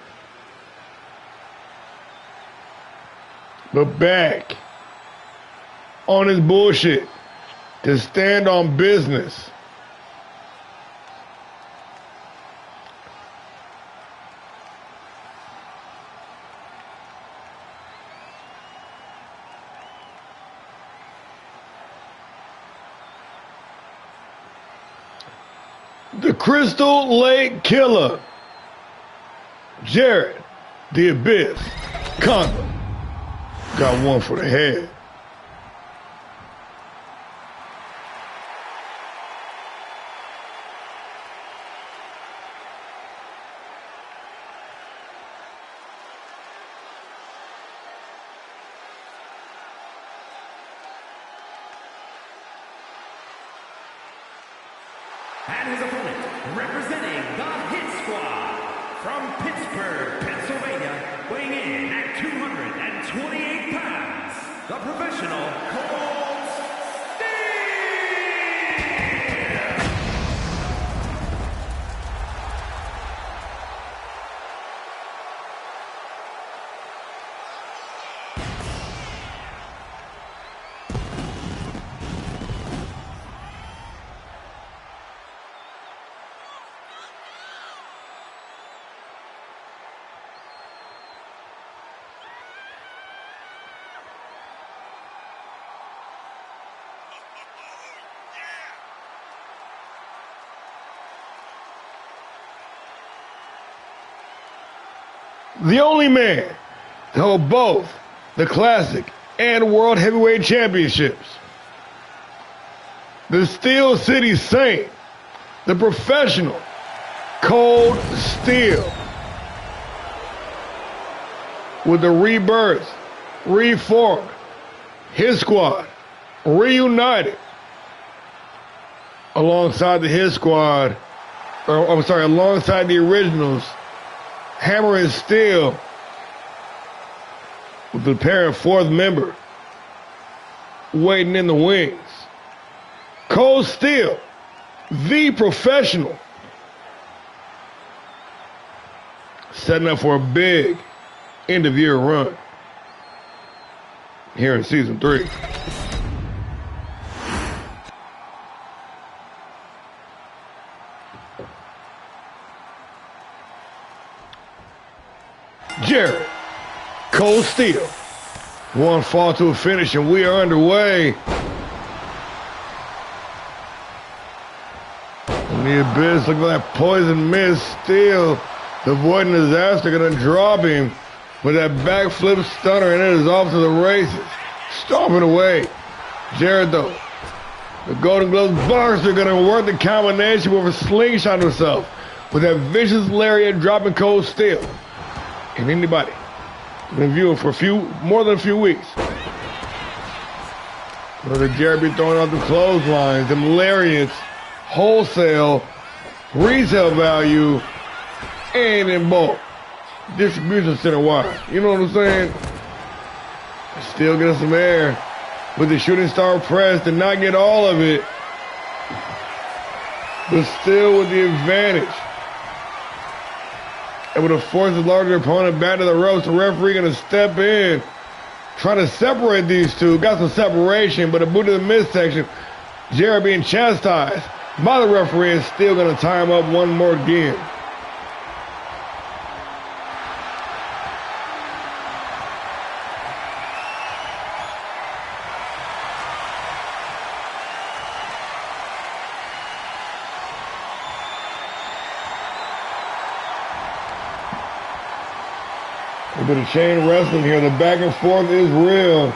But back on his bullshit to stand on business. The Crystal Lake Killer, Jared, the Abyss, Congo, got one for the head. And his opponent, representing the Hit Squad, from Pittsburgh, Pennsylvania, weighing in at 228 pounds, the professional Cold Steel! The only man to hold both the Classic and World Heavyweight Championships. The Steel City Saint, the professional Cold Steel with the rebirth, reformed, his squad reunited alongside the his squad, alongside the originals, Hammer and Steel, with the apparent fourth member waiting in the wings. Cold Steel, the professional, setting up for a big end-of-year run here in Season 3. Jared, Cold Steel, one fall to a finish, and we are underway. And the Abyss, look at that poison mist. Steel avoiding disaster, gonna drop him with that backflip stunner, and it is off to the races. Stomping away. Jared, though, the Golden Gloves boxer, are gonna work the combination with a slingshot himself with that vicious lariat, dropping Cold Steel. And anybody been viewing for more than a few weeks, whether Jared be throwing out the clotheslines, them lariats, wholesale, retail value, and in bulk, distribution center wide. You know what I'm saying? Still getting some air with the shooting star press, did not get all of it, but still with the advantage. Able to force his larger opponent back to the ropes. The referee going to step in, trying to separate these two. Got some separation, but a boot to the midsection. Jared being chastised by the referee is still going to tie him up one more again. A bit of chain wrestling here. The back and forth is real.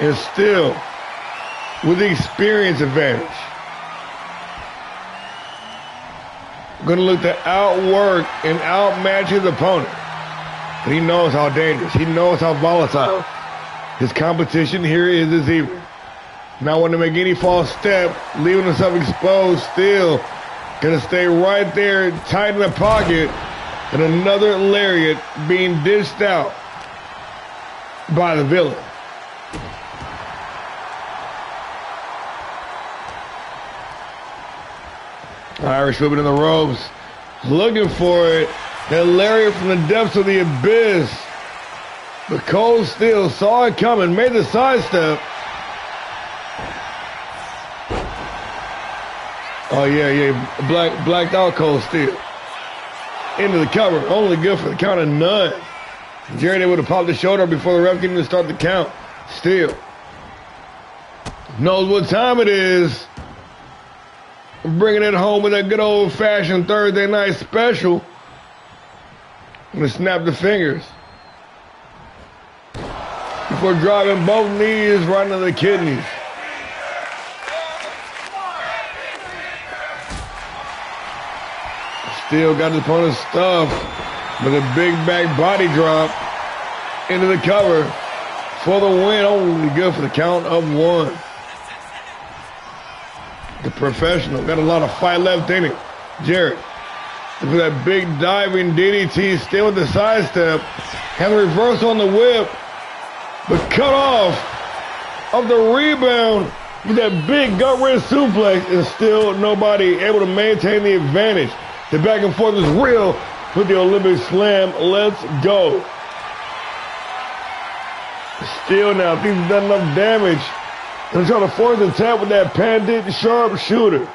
And still with the experience advantage, going to look to outwork and outmatch his opponent. But he knows how dangerous. He knows how volatile his competition here is this evening. Not wanting to make any false step, leaving himself exposed. Still gonna stay right there, tight in the pocket, and another lariat being dished out by the villain. Irish whipping in the ropes, looking for it. That lariat from the depths of the abyss. But Cold Steel saw it coming, made the sidestep. Oh, yeah, blacked out Cold Steel. Into the cover, only good for the count of none. Jared able to pop the shoulder before the ref can even start the count. Steel knows what time it is. Bringing it home with that good old-fashioned Thursday night special. Gonna snap the fingers before driving both knees right into the kidneys. Still got his opponent stuffed with a big back body drop into the cover for the win. Only good for the count of one. The professional got a lot of fight left in it. Jared with that big diving DDT, still with the sidestep, and the reversal on the whip, but cut off of the rebound with that big gut-wrench suplex, and still nobody able to maintain the advantage. The back and forth is real with the Olympic Slam. Let's go. Still now, if he's done enough damage, he'll try to force the tap with that patented sharpshooter.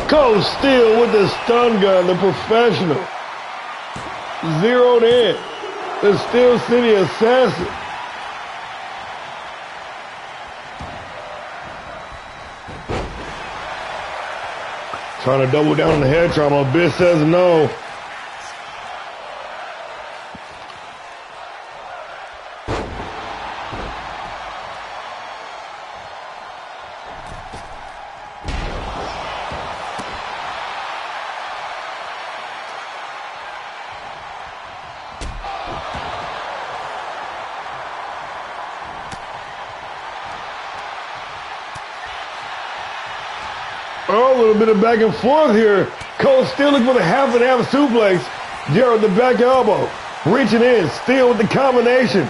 Cold Steel with the stun gun, the professional. Zeroed in. The Steel City Assassin. Trying to double down on the head trauma. Abyss says no. Oh, a little bit of back and forth here. Cole still looking for the half and half suplex. Jared with the back elbow. Reaching in, still with the combination.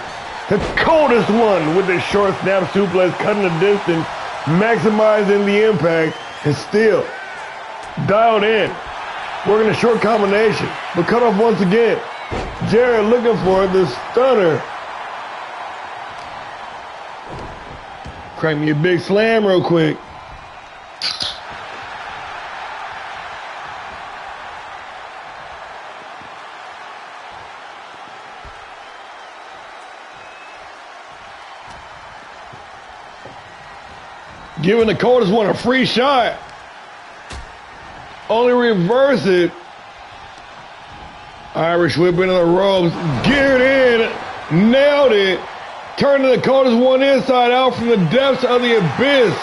The coldest one with the short snap suplex, cutting the distance, maximizing the impact, and still dialed in. Working a short combination, but cut off once again. Jared looking for the stunner. Crank me a big slam real quick. Giving the coldest one a free shot. Only reverse it. Irish whip into the ropes. Geared in. Nailed it. Turning the coldest one inside out from the depths of the abyss.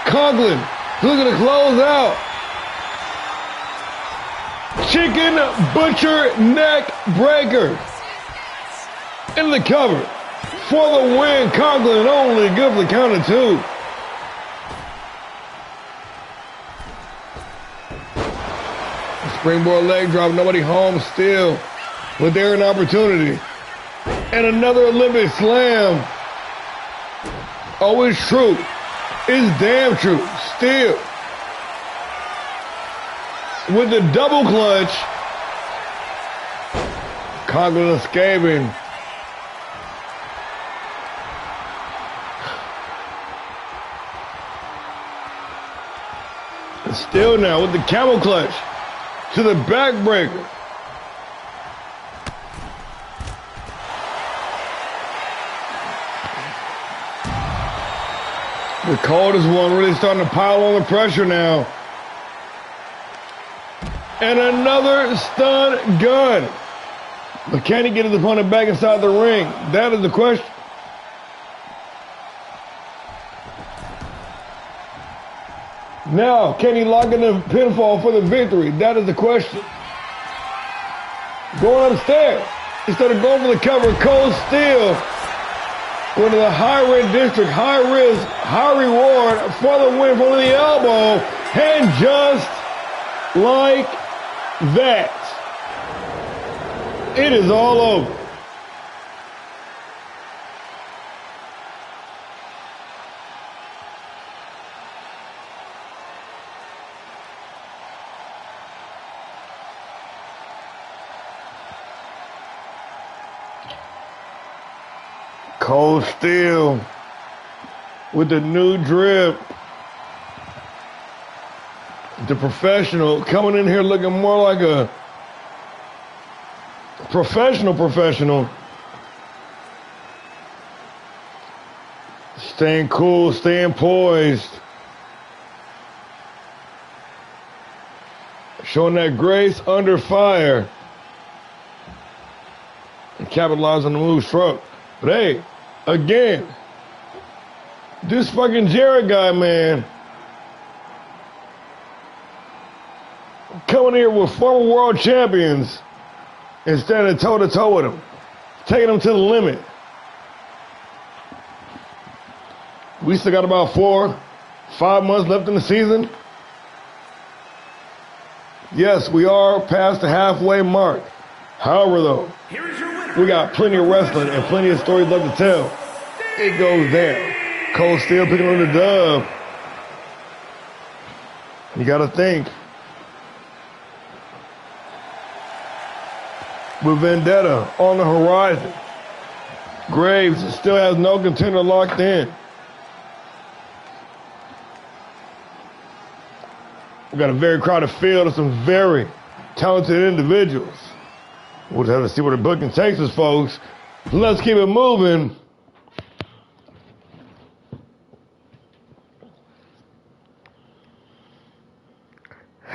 Conklin looking to close out. Chicken butcher neck breaker. In the cover. For the win. Conklin only good for the count of two. Springboard leg drop, nobody home still with there an opportunity. And another Olympic slam. Oh, it's true. It's damn true. Still. With the double clutch. Conklin escaping. And still now with the camel clutch. To the backbreaker. The coldest one really starting to pile on the pressure now. And another stun gun. But can he get his opponent back inside the ring? That is the question. Now, can he lock in the pinfall for the victory? That is the question. Going upstairs. Instead of going for the cover, Cole Steele going to the high red district, high risk, high reward for the win from the elbow. And just like that, it is all over. Cole Steele with the new drip. The professional coming in here looking more like a professional. Staying cool, staying poised. Showing that grace under fire. And capitalize on the move struck. But hey, again, this fucking Jared guy, man, coming here with former world champions and standing toe-to-toe with them, taking them to the limit. We still got about 4-5 months left in the season. Yes, we are past the halfway mark. However, though, we got plenty of wrestling and plenty of stories left to tell. It goes down. Cole Steele picking on the dub. You got to think. With Vendetta on the horizon, Graves still has no contender locked in. We got a very crowded field of some very talented individuals. We'll just have to see where the booking takes us, folks. Let's keep it moving.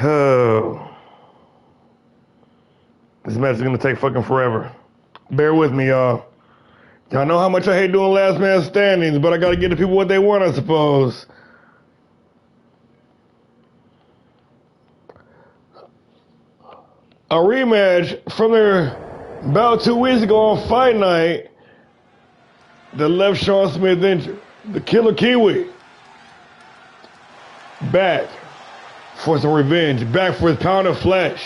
Oh. This match is going to take fucking forever. Bear with me, y'all. Y'all know how much I hate doing last man standings, but I got to give the people what they want, I suppose. A rematch from their bout 2 weeks ago on Fight Night that left Sean Smith injured. The Killer Kiwi. Back for some revenge. Back for his pound of flesh.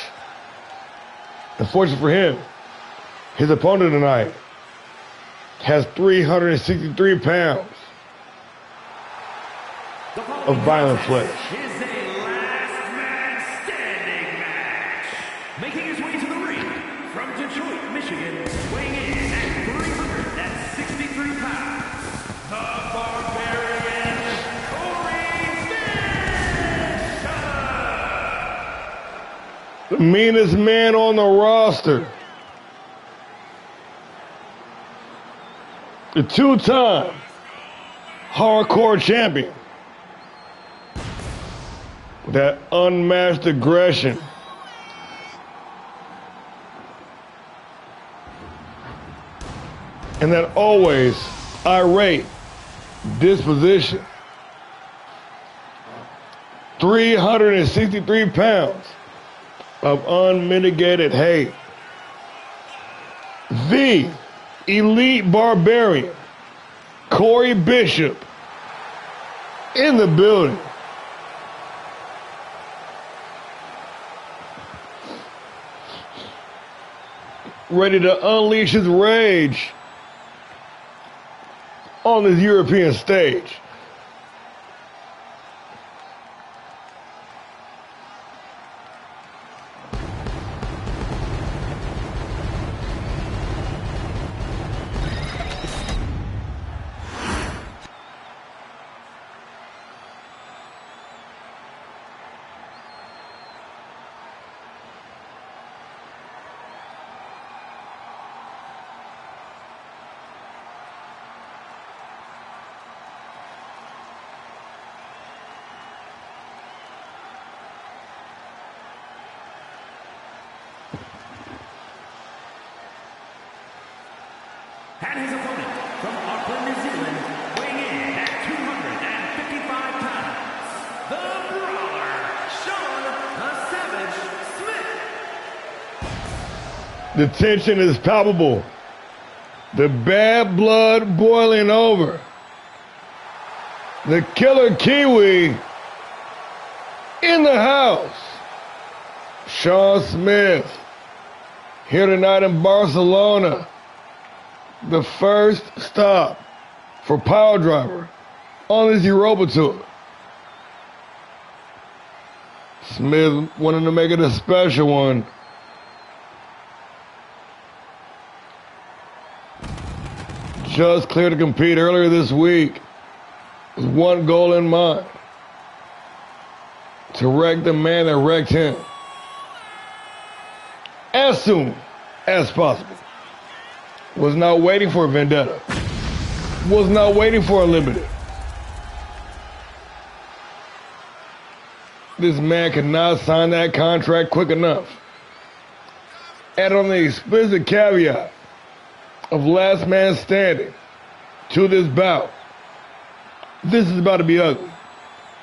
Unfortunately for him, his opponent tonight has 363 pounds of violent flesh. Is a last man standing match. Making his way to the ring from Detroit, Michigan, weighing in at 363 pounds, the Barbarian Corey Fisher. The meanest man on the roster. The 2-time hardcore champion. That unmatched aggression. And that always irate disposition. 363 pounds of unmitigated hate. The elite barbarian, Corey Bishop, in the building. Ready to unleash his rage on this European stage. And his opponent from Auckland, New Zealand, weighing in at 255 pounds, the Brawler, Sean the Savage Smith. The tension is palpable. The bad blood boiling over. The Killer Kiwi in the house. Sean Smith here tonight in Barcelona. The first stop for PileDriver on this Euroa Tour. Smith wanted to make it a special one. Just cleared to compete earlier this week with one goal in mind: to wreck the man that wrecked him as soon as possible. Was not waiting for a vendetta. Was not waiting for a limited. This man could not sign that contract quick enough. And on the explicit caveat of last man standing to this bout, this is about to be ugly.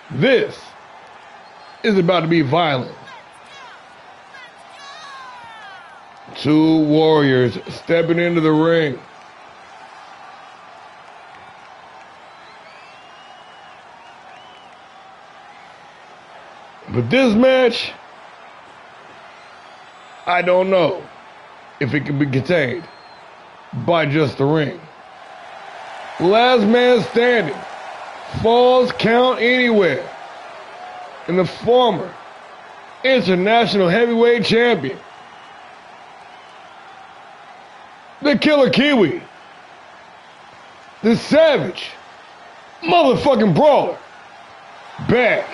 This is about to be violent. Two warriors stepping into the ring. But this match, I don't know if it can be contained by just the ring. Last man standing, falls count anywhere. And the former international heavyweight champion, the Killer Kiwi, the Savage motherfucking Brawler, back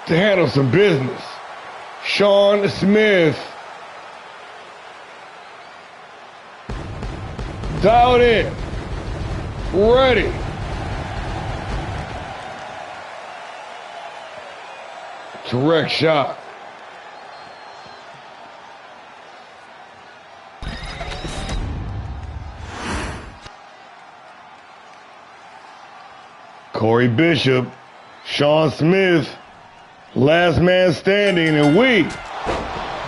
to handle some business. Sean Smith, dialed in, ready Direct shot. Corey Bishop, Sean Smith, last man standing, and we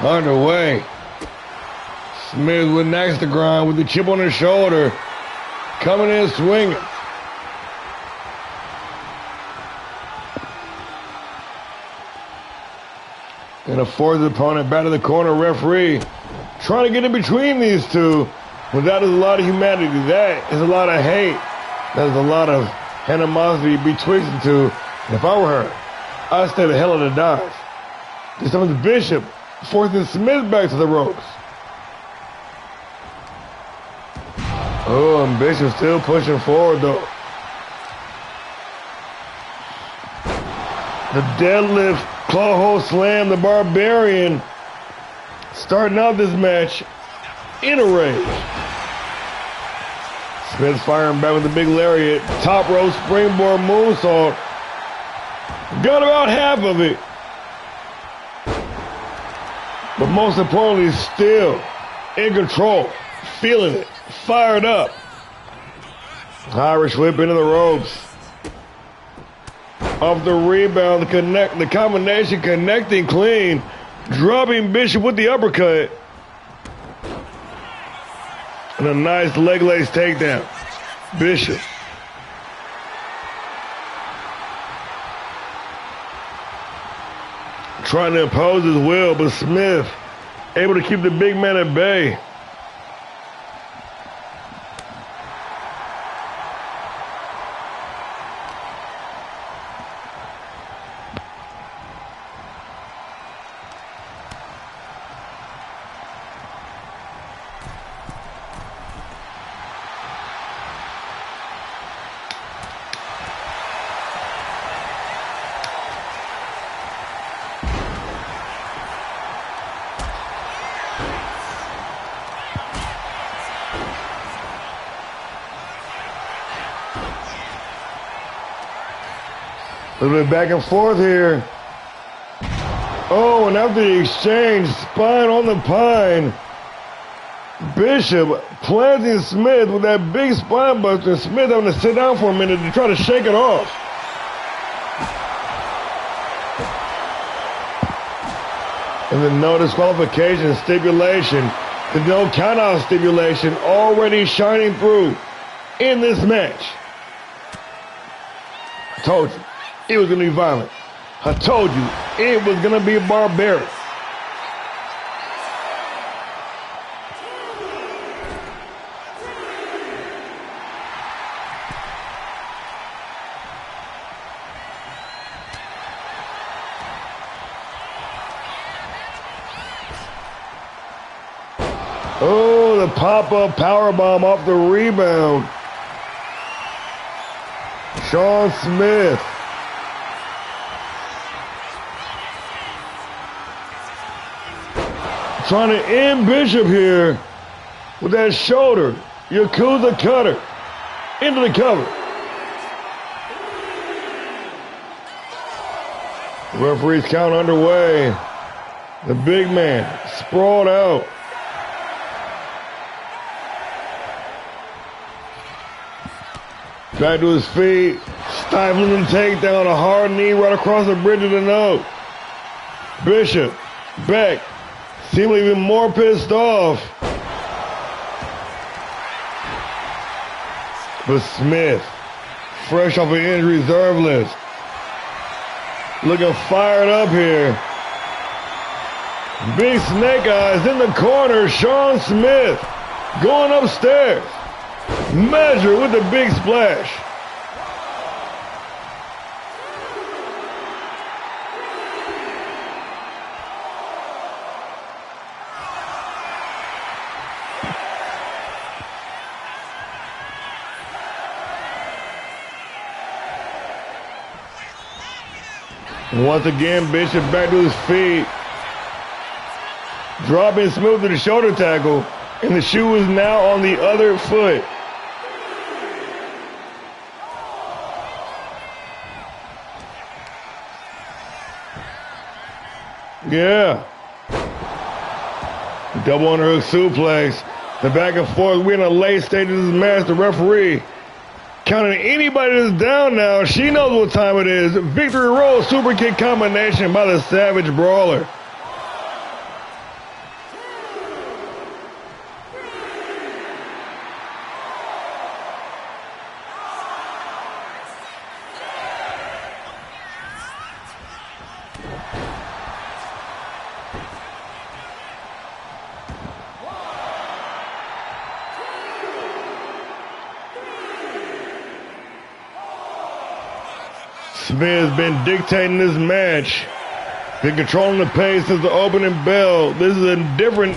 underway. Smith with an axe to grind with the chip on his shoulder, coming in swinging. And a fourth opponent back to the corner, referee trying to get in between these two. Well, that is a lot of humanity. That is a lot of hate. That is a lot of animosity betwixt the two. And if I were her, I'd stay the hell out of the dive. This time it's Bishop forcing Smith back to the ropes. Oh, and Bishop still pushing forward though. The deadlift, claw hold slam, the Barbarian starting out this match in a rage. Smith firing back with the big lariat, top rope springboard moonsault. Got about half of it. But most importantly, still in control, feeling it, fired up. Irish whip into the ropes. Off the rebound, the combination connecting clean, dropping Bishop with the uppercut. And a nice leg lace takedown. Bishop. Trying to impose his will, but Smith able to keep the big man at bay. A little bit back and forth here. Oh, and after the exchange, spine on the pine. Bishop planting Smith with that big spine buster. Smith having to sit down for a minute to try to shake it off. And the no disqualification stipulation, the no countout stipulation already shining through in this match. I told you. It was going to be violent. I told you, it was going to be barbaric. Oh, the pop-up powerbomb off the rebound. Sean Smith. Trying to end Bishop here with that shoulder. Yakuza cutter into the cover. Referee's count underway. The big man sprawled out. Back to his feet, stifling the takedown, a hard knee right across the bridge of the nose. Bishop back. Seemingly even more pissed off. But Smith, fresh off an injury reserve list, looking fired up here. Big snake eyes in the corner. Sean Smith going upstairs. Measure with the big splash. Once again, Bishop back to his feet. Dropping Smith to the shoulder tackle, and the shoe is now on the other foot. Yeah. Double underhook suplex. The back and forth. We're in a late stage of this match. The referee counting anybody that's down now. She knows what time it is. Victory roll super kick combination by the Savage Brawler. Smith's been dictating this match. Been controlling the pace since the opening bell. This is a different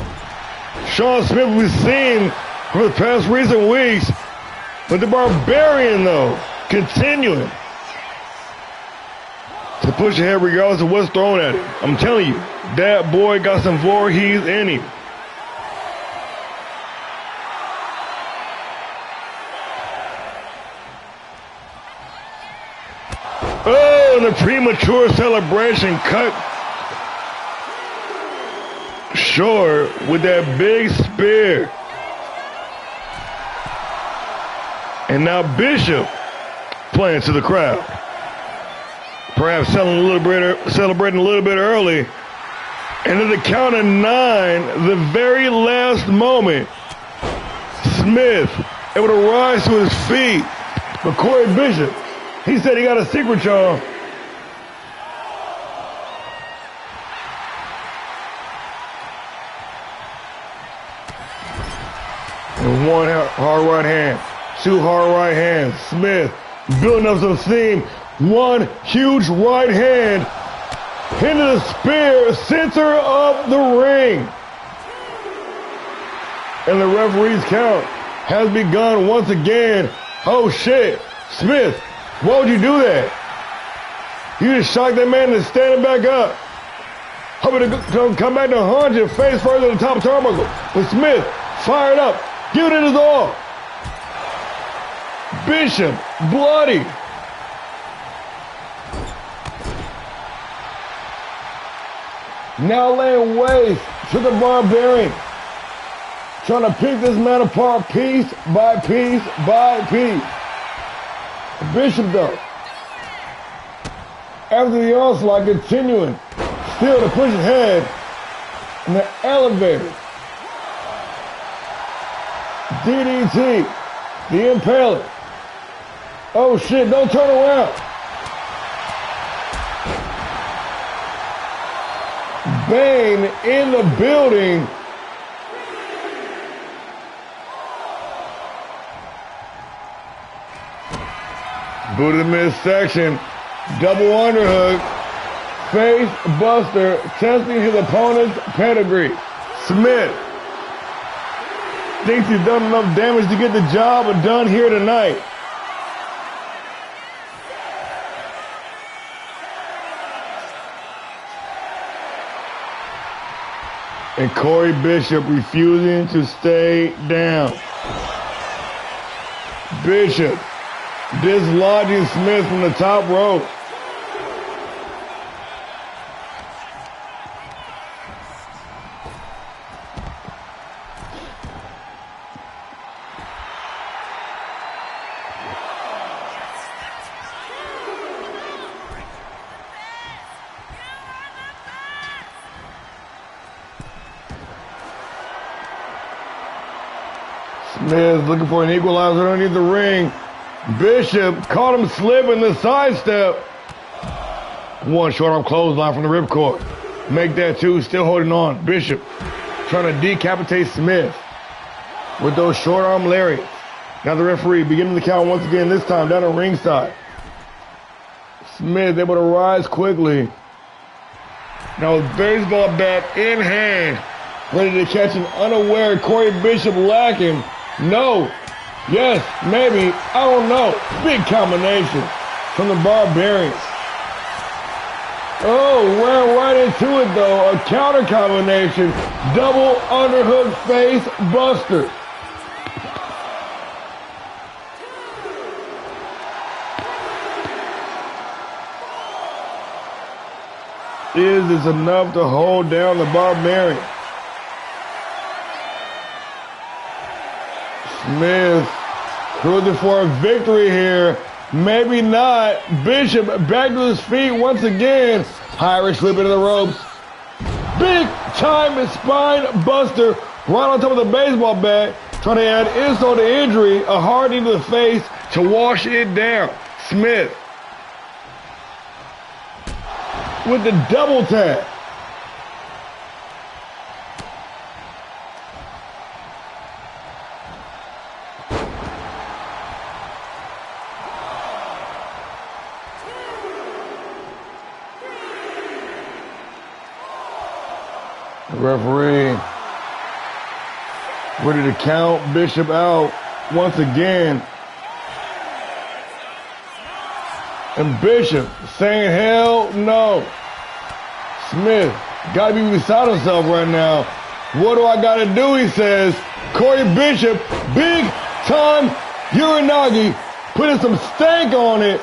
Sean Smith we've seen for the past recent weeks. But the Barbarian, though, continuing to push ahead regardless of what's thrown at him. I'm telling you, that boy got some Voorhees in him. Oh, the premature celebration cut short with that big spear. And now Bishop playing to the crowd. Perhaps celebrating a little bit early. And at the count of 9, the very last moment, Smith able to rise to his feet. But Corey Bishop, he said he got a secret, y'all. And one hard right hand, 2 hard right hands. Smith building up some steam. 1 huge right hand into the spear, center of the ring. And the referee's count has begun once again. Oh shit, Smith. Why would you do that? You just shocked that man into standing back up. Hoping to come back to haunt you face first at the top turnbuckle. But Smith fired up, giving it his all. Bishop, bloody. Now laying waste to the Barbarian. Trying to pick this man apart piece by piece by piece. Bishop, though, after the onslaught, continuing still to push ahead in the elevator. DDT, the Impaler. Oh shit, don't turn around. Bane in the building. Boot to the midsection, double underhook, face buster, testing his opponent's pedigree. Smith thinks he's done enough damage to get the job done here tonight. And Corey Bishop refusing to stay down. Bishop dislodging Smith from the top rope. Smith looking for an equalizer underneath the ring. Bishop caught him slipping the sidestep. 1 short arm clothesline from the ripcord. Make that 2, still holding on. Bishop trying to decapitate Smith with those short arm lariats. Now the referee beginning the count once again, this time down the ringside. Smith able to rise quickly. Now with baseball bat in hand, ready to catch an unaware Corey Bishop lacking. No. Yes, maybe. I don't know. Big combination from the Barbarians. Oh, ran right into it, though. A counter combination. Double underhook face buster. Is this enough to hold down the Barbarian? Smith cruising for a victory here. Maybe not. Bishop back to his feet once again. Irish slip into the ropes. Big time spine buster right on top of the baseball bat. Trying to add insult to injury. A hard knee to the face to wash it down. Smith with the double tap. The referee ready to count Bishop out once again. And Bishop saying hell no. Smith got to be beside himself right now. What do I got to do, he says. Corey Bishop, big time Uranagi, putting some stank on it.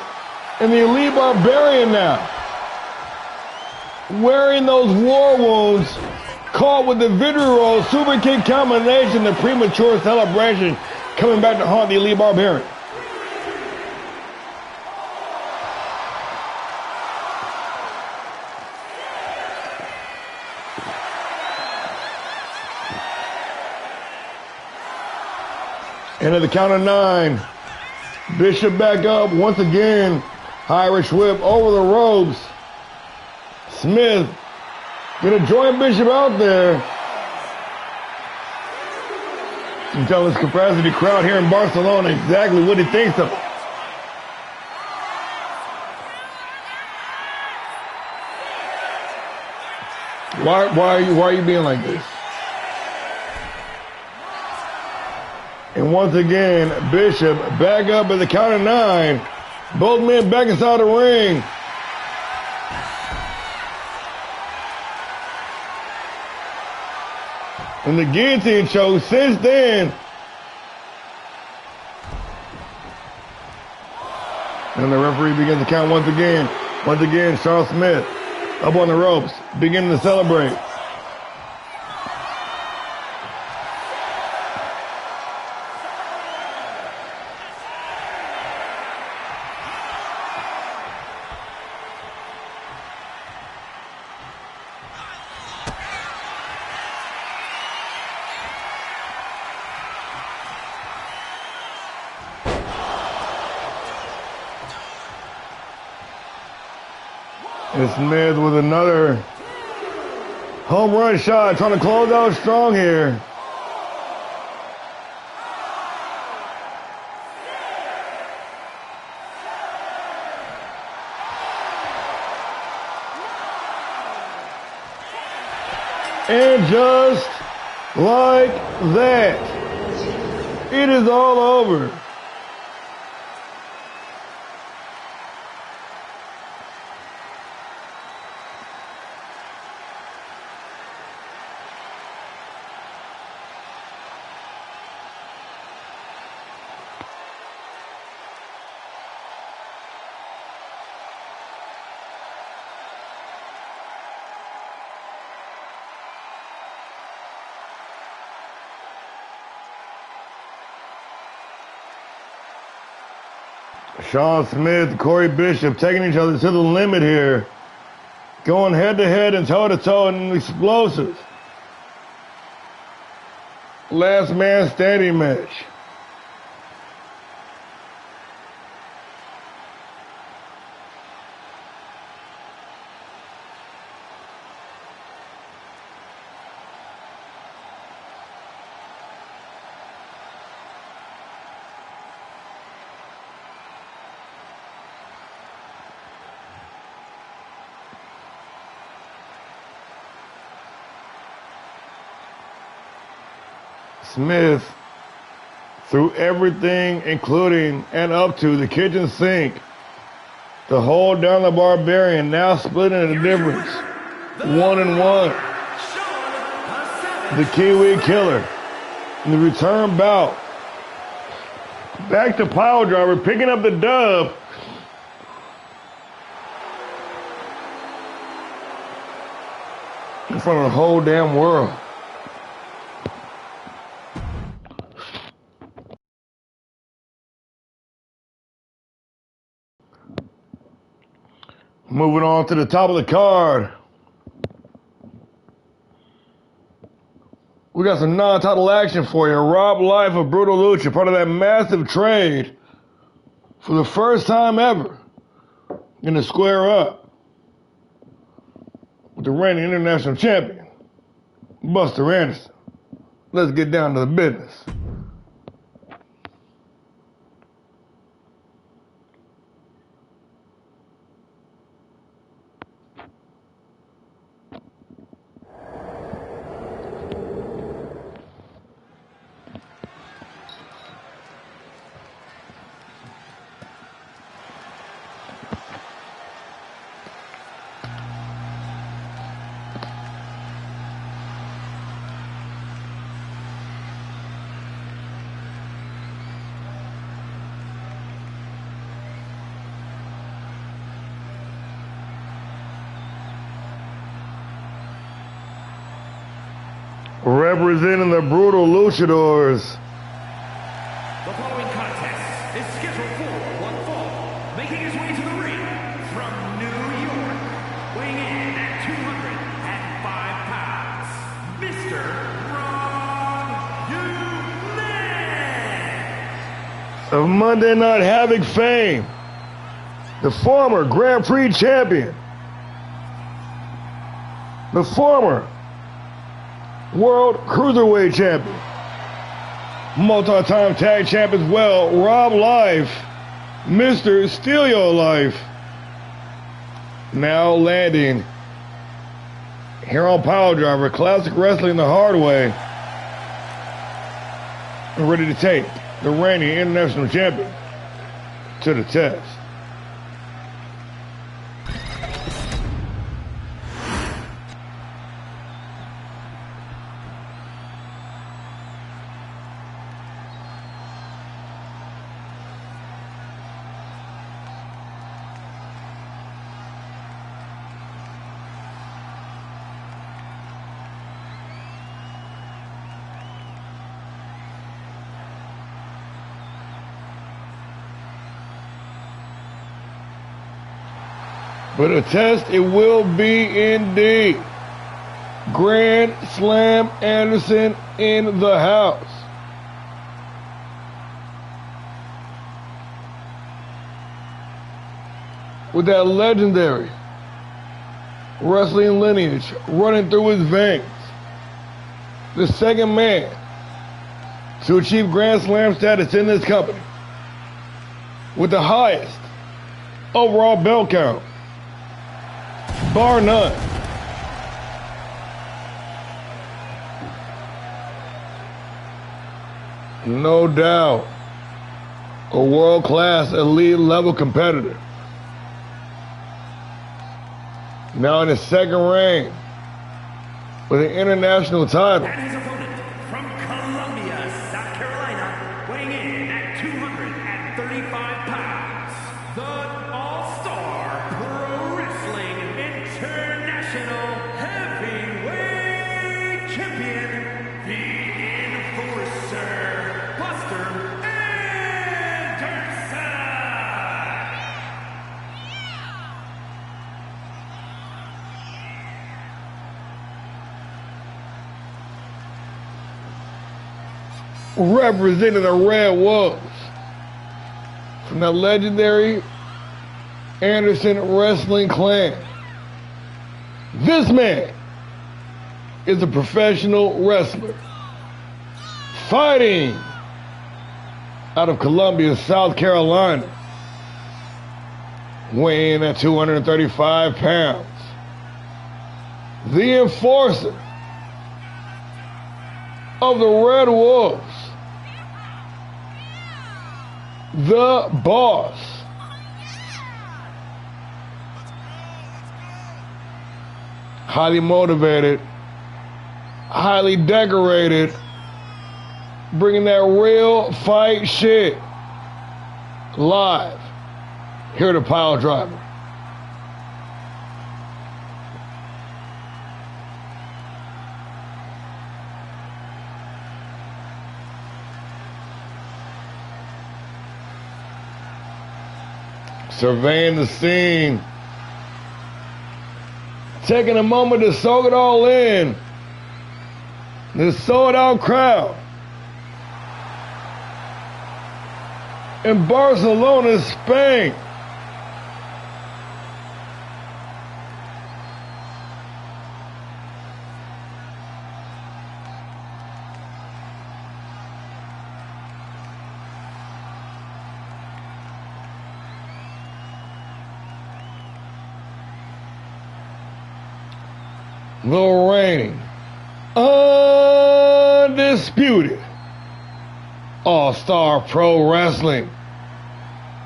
And the Elite Barbarian now, wearing those war wounds, caught with the victory roll, super kick combination, the premature celebration coming back to haunt the Elite Barbarian. And at the count of 9, Bishop back up once again. Irish whip over the ropes. Smith gonna join Bishop out there. You tell this capacity crowd here in Barcelona exactly what he thinks of him. Why are you being like this? And once again, Bishop back up at the count of 9. Both men back inside the ring. And the guillotine choke since then. And the referee begins to count once again. Once again, Charles Smith up on the ropes, beginning to celebrate. And Smith with another home run shot, trying to close out strong here. And just like that, it is all over. Sean Smith, Corey Bishop taking each other to the limit here. Going head to head and toe to toe in an explosive last man standing match. Smith threw everything, including and up to the kitchen sink, to hold down the Barbarian, now splitting the difference. 1-1. The Kiwi Killer in the return bout. Back to PileDriver, picking up the dub. in front of the whole damn world. Moving on to the top of the card. We got some non-title action for you. Rob Life of Brutal Lucha, part of that massive trade for the first time ever, gonna square up with the reigning international champion, Buster Anderson. Let's get down to the business. Representing the Brutal Luchadors, The following contest is scheduled for one fall, making his way to the ring from New York, weighing in at 205 pounds, Mr. Rob Euland. of Monday Night Havoc fame, the former Grand Prix champion, the former World Cruiserweight champion, multi-time tag champ as well, Rob Life, Mr. Steal Your Life, now landing here on PileDriver, classic wrestling the hard way, and ready to take the reigning international champion to the test. But a test it will be indeed. Grand Slam Anderson in the house. With that legendary wrestling lineage running through his veins. The second man to achieve Grand Slam status in this company. With the highest overall belt count, bar none. No doubt, a world-class elite level competitor. Now in his second reign with an international title. And his opponent from Columbia, South Carolina, weighing in at 235 pounds, the ALLSTAR Pro Wrestling International Heavyweight Champion, the Enforcer, Buster Anderson. Representing the Red Wolves from the legendary Anderson Wrestling Clan. This man is a professional wrestler fighting out of Columbia, South Carolina, weighing in at 235 pounds. The Enforcer of the Red Wolves, the Boss, highly motivated, highly decorated, bringing that real fight shit live here to PileDriver. surveying the scene, taking a moment to soak it all in. The sold-out crowd in Barcelona, Spain. The reigning, undisputed All-Star Pro Wrestling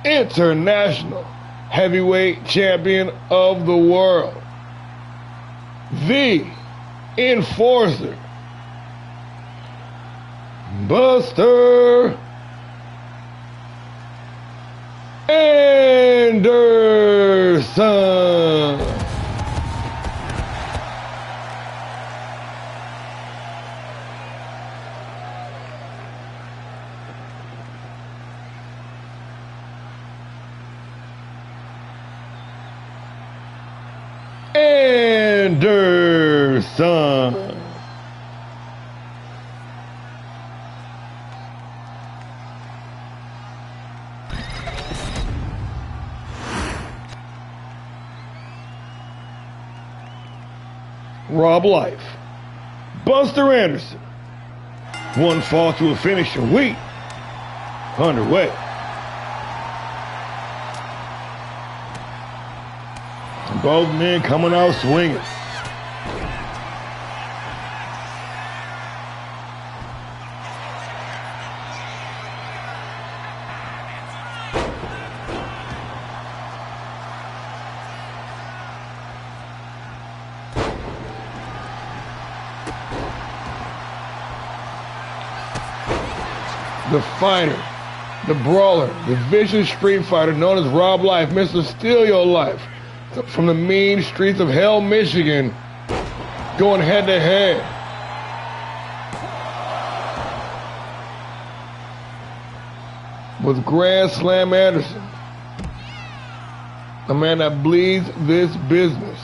International Heavyweight Champion of the world, the Enforcer, Buster Anderson. Anderson. Rob Life, Buster Anderson. One fall to a finish, and we underway. Both men coming out swinging. The fighter, the brawler, the vicious street fighter known as Rob Life, Mr. Steal Your Life, from the mean streets of Hell, Michigan, going head to head. With Grand Slam Anderson, a man that bleeds this business.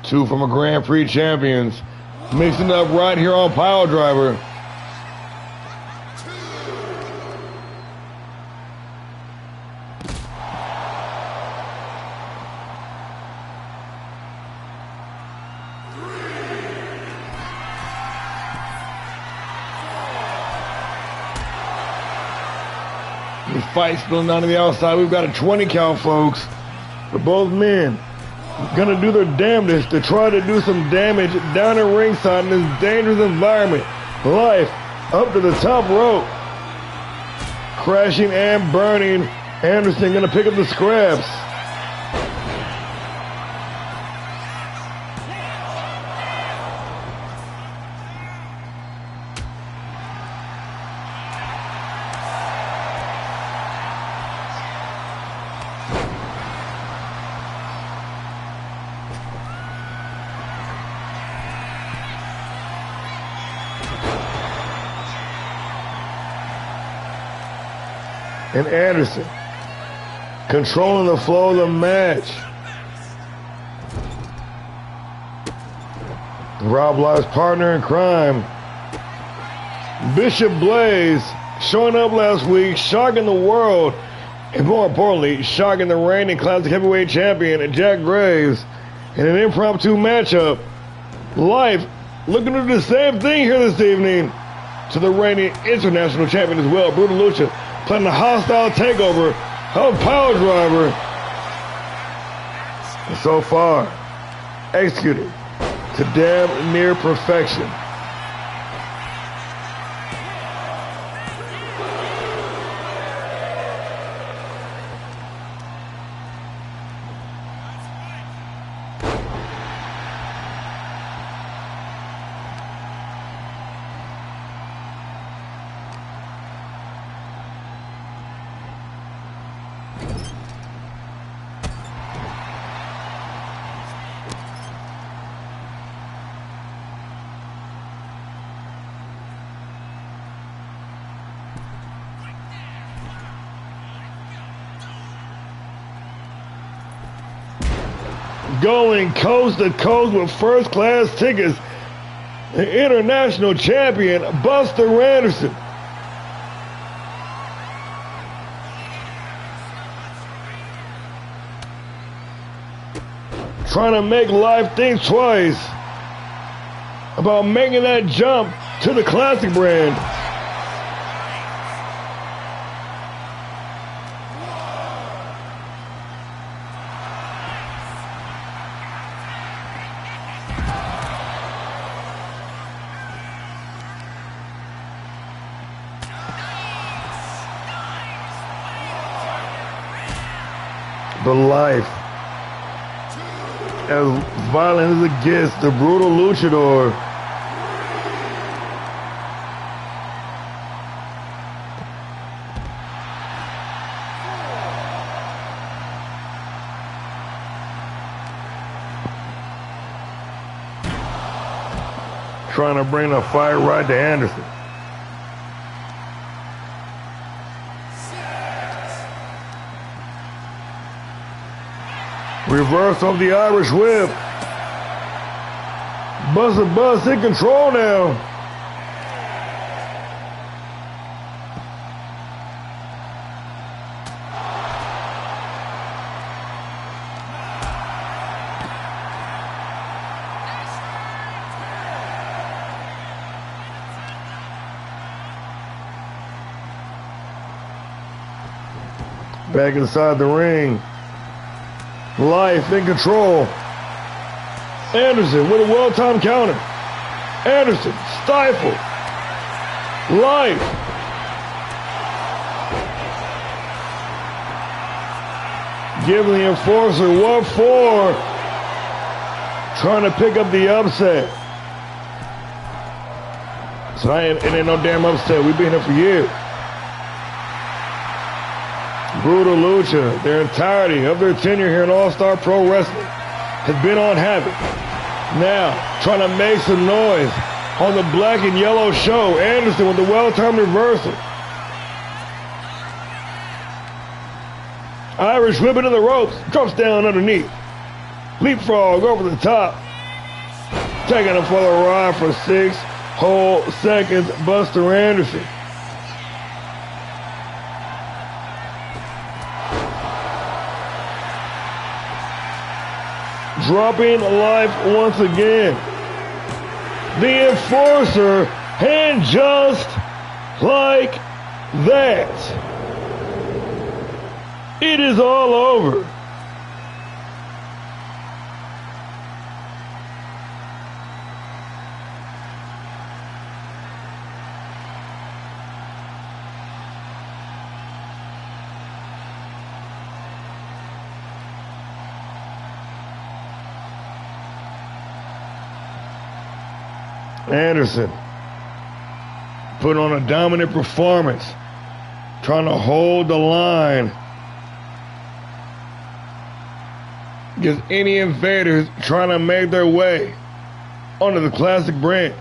Two former Grand Prix champions, mixing up right here on PileDriver. The fight spilling down to the outside. We've got a 20 count, folks, for both men. Gonna do their damnedest to try to do some damage down at ringside in this dangerous environment. Life up to the top rope. Crashing and burning. Anderson gonna pick up the scraps. And Anderson controlling the flow of the match. Rob Life's partner in crime, Bishop Blaze, showing up last week, shocking the world, and more importantly, shocking the reigning classic heavyweight champion Jack Graves in an impromptu matchup. Life looking to do the same thing here this evening to the reigning international champion as well, Brutal Lucha, planning a hostile takeover of PileDriver. And so far, executed to damn near perfection. going coast to coast with first-class tickets, the international champion, Buster Anderson. Trying to make life think twice about making that jump to the classic brand. The life, as violent as it gets, the brutal luchador. Trying to bring the fight right to Anderson. Reverse of the Irish whip. Buster Buzz in control now. Back inside the ring. Life in control. Anderson with a well-timed counter. Anderson stifled. Life. Giving the enforcer what for. Trying to pick up the upset. So it ain't no damn upset. We've been here for years. Brutal Lucha, their entirety of their tenure here in All-Star Pro Wrestling, has been on Havoc. Now, trying to make some noise on the black and yellow show. Anderson with the well-timed reversal. Irish whip into the ropes, drops down underneath. Leapfrog over the top. Taking him for the ride for 6 whole seconds, Buster Anderson. Dropping life once again. The enforcer, and just like that, it is all over. Anderson putting on a dominant performance, trying to hold the line against any invaders trying to make their way onto the classic brand.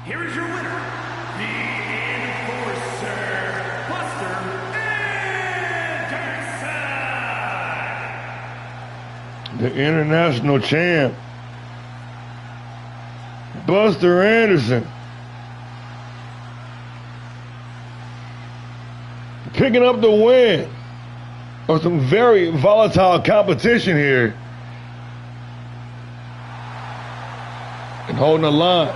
Here is your winner, the Enforcer, Buster Anderson. The international champ, Buster Anderson. Picking up the win of some very volatile competition here. And holding the line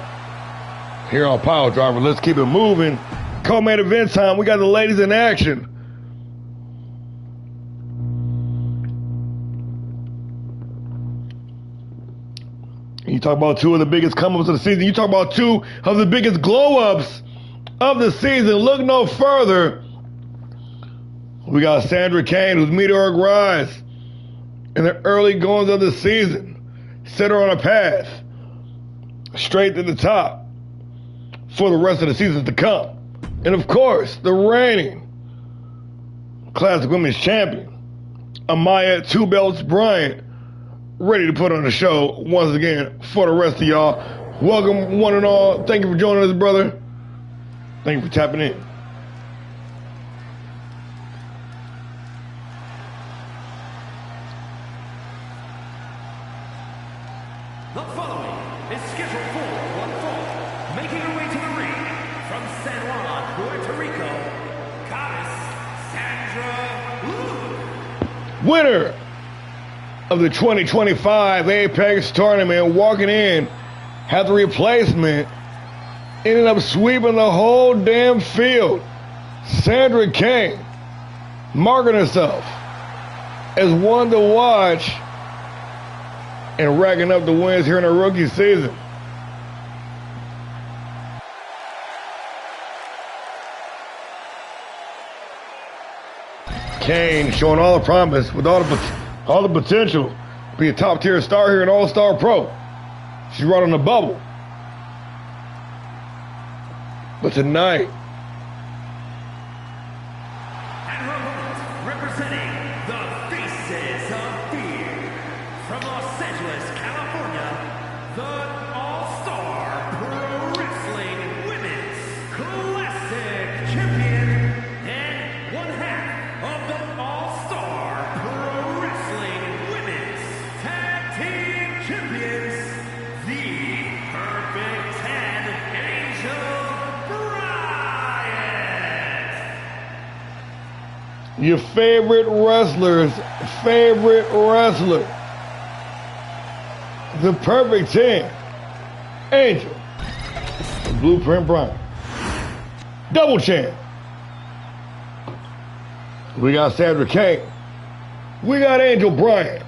here on PileDriver. Let's keep it moving. Co-main event time. We got the ladies in action. You talk about two of the biggest come-ups of the season. You talk about two of the biggest glow-ups of the season. Look no further. We got Sandra Kane, who's meteoric rise in the early goings of the season, set her on a path straight to the top for the rest of the seasons to come. And of course, the reigning Classic Women's Champion, Amaya Two Belts Bryant, ready to put on the show once again for the rest of y'all. Welcome, one and all. Thank you for joining us, brother. Thank you for tapping in. The following is scheduled for one fall, making her way to the ring from San Juan, Puerto Rico, Goddess Sandra Lou. Winner of the 2025 Apex Tournament, walking in, had the replacement, ended up sweeping the whole damn field. Sandra Kane, marking herself as one to watch and racking up the wins here in her rookie season. Kane showing all the promise with all the potential to be a top tier star here in All-Star Pro. She's right on the bubble. But tonight, And her opponent, representing the Faces of Fear, from Los Angeles, California, the All-Star Pro Wrestling Women's Classic Champion, and one half of the All-Star Pro Wrestling Women's Tag Team Champions, the Perfect 10, Angel Bryant. your favorite wrestler's favorite wrestler, the Perfect 10, Angel Blueprint Bryant. Double champ. We got Sandra Kane. We got Angel Bryant.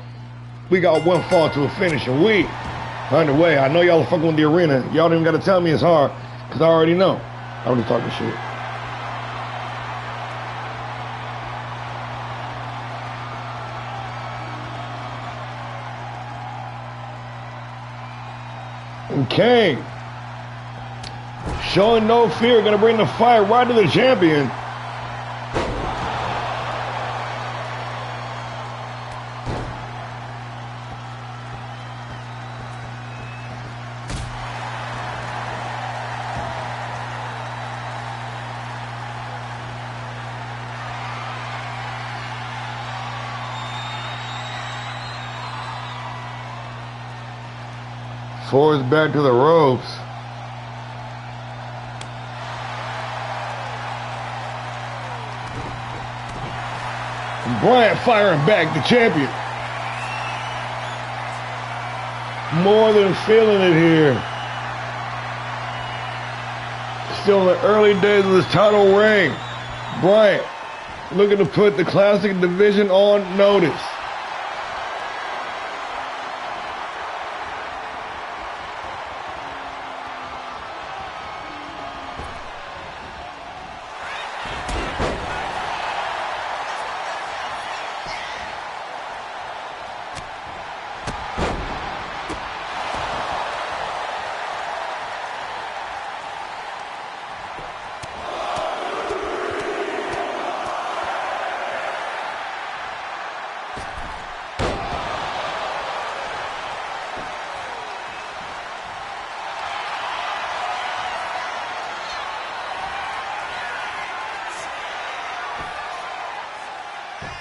We got one fall to a finish, and we underway. I know y'all are fucking with the arena. Y'all don't even got to tell me it's hard, because I already know. I'm just talking shit. And Kane, showing no fear, gonna bring the fire right to the champion. Forwards back to the ropes. And Bryant firing back, the champion. More than feeling it here. Still in the early days of this title reign. Bryant looking to put the Classic division on notice.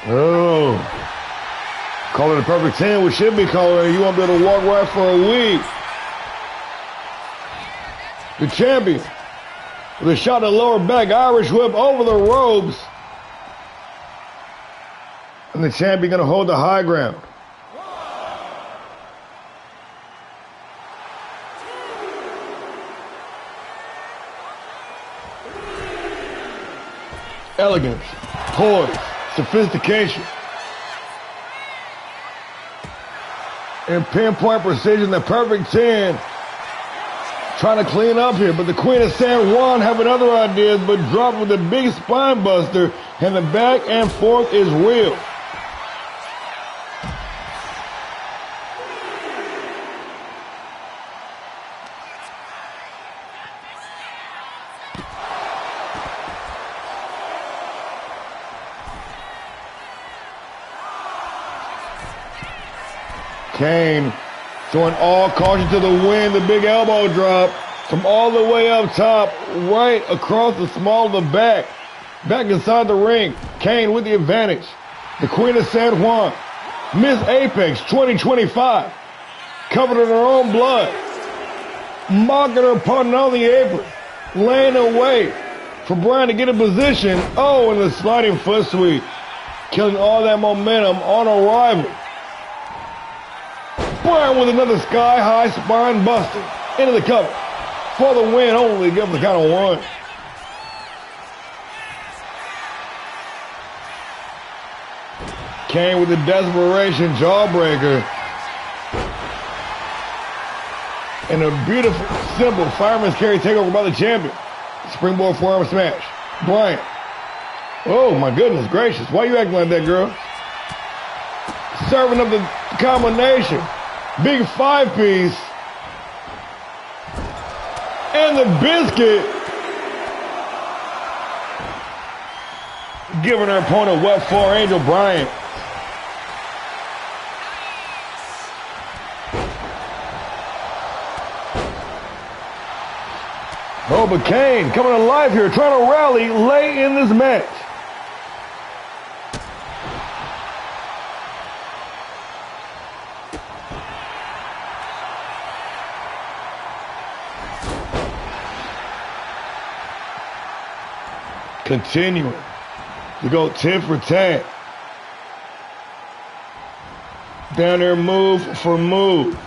Oh, call it a Perfect 10. We should be calling it. You won't be able to walk right for a week. The champion with a shot at lower back, Irish whip over the ropes. And the champion going to hold the high ground. Elegance, poise, sophistication, and pinpoint precision. The Perfect 10 trying to clean up here, but the Queen of San Juan having other ideas, but dropped with a big spine buster, and the back and forth is real. Kane throwing all caution to the wind. The big elbow drop from all the way up top, right across the small of the back. Back inside the ring. Kane with the advantage. The Queen of San Juan, Miss Apex 2025, covered in her own blood, mocking her opponent on the apron, laying away for Bryan to get in position. Oh, and the sliding foot sweep, killing all that momentum on arrival. Bryan with another sky-high spine buster into the cover for the win. Only give the count of one. Kane with the desperation jawbreaker. And a beautiful, simple fireman's carry takeover by the champion. Springboard forearm smash. Bryan. Oh, my goodness gracious. Why you acting like that, girl? Serving up the combination. Big 5-piece. And the biscuit. Giving her opponent what for, Angel Bryan. Oh, but Kane coming alive here, trying to rally late in this match. Continuing to go 10 for 10. Down there move for move.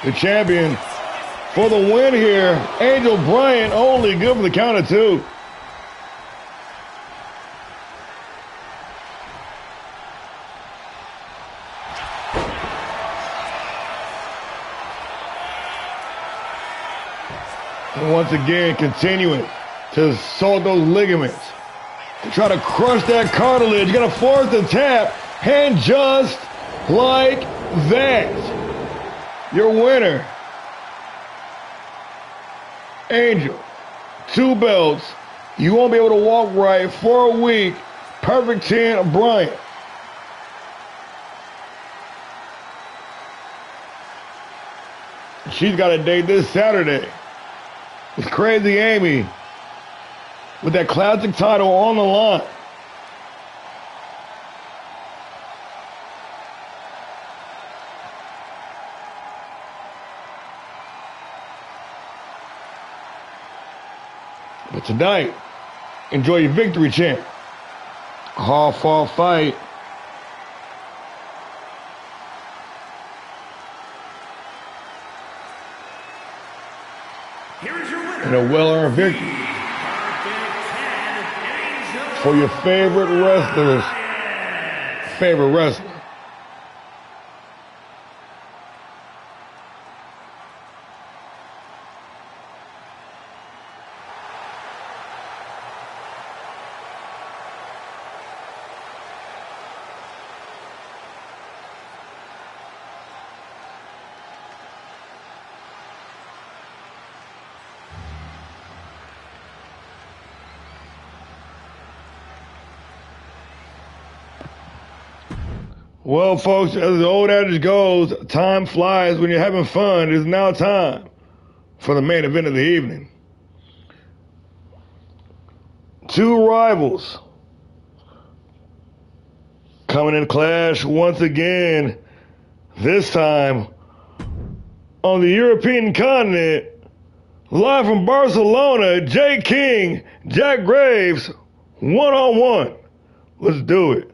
The champion for the win here, Angel Bryan, only good for the count of two. And once again, continuing to assault those ligaments, to try to crush that cartilage. Gonna force the tap, and just like that, your winner, Angel. 2 belts. You won't be able to walk right for a week. Perfect 10, Bryan. She's got a date this Saturday with Crazy Amy, with that classic title on the line. But tonight, enjoy your victory chant. Hall fall fight. Here is your winner. And a well-earned victory for your favorite wrestler's favorite wrestler. Well, folks, as the old adage goes, time flies when you're having fun. It is now time for the main event of the evening. 2 rivals coming in clash once again, this time on the European continent, live from Barcelona, Jay King, Jack Graves, one-on-one. Let's do it.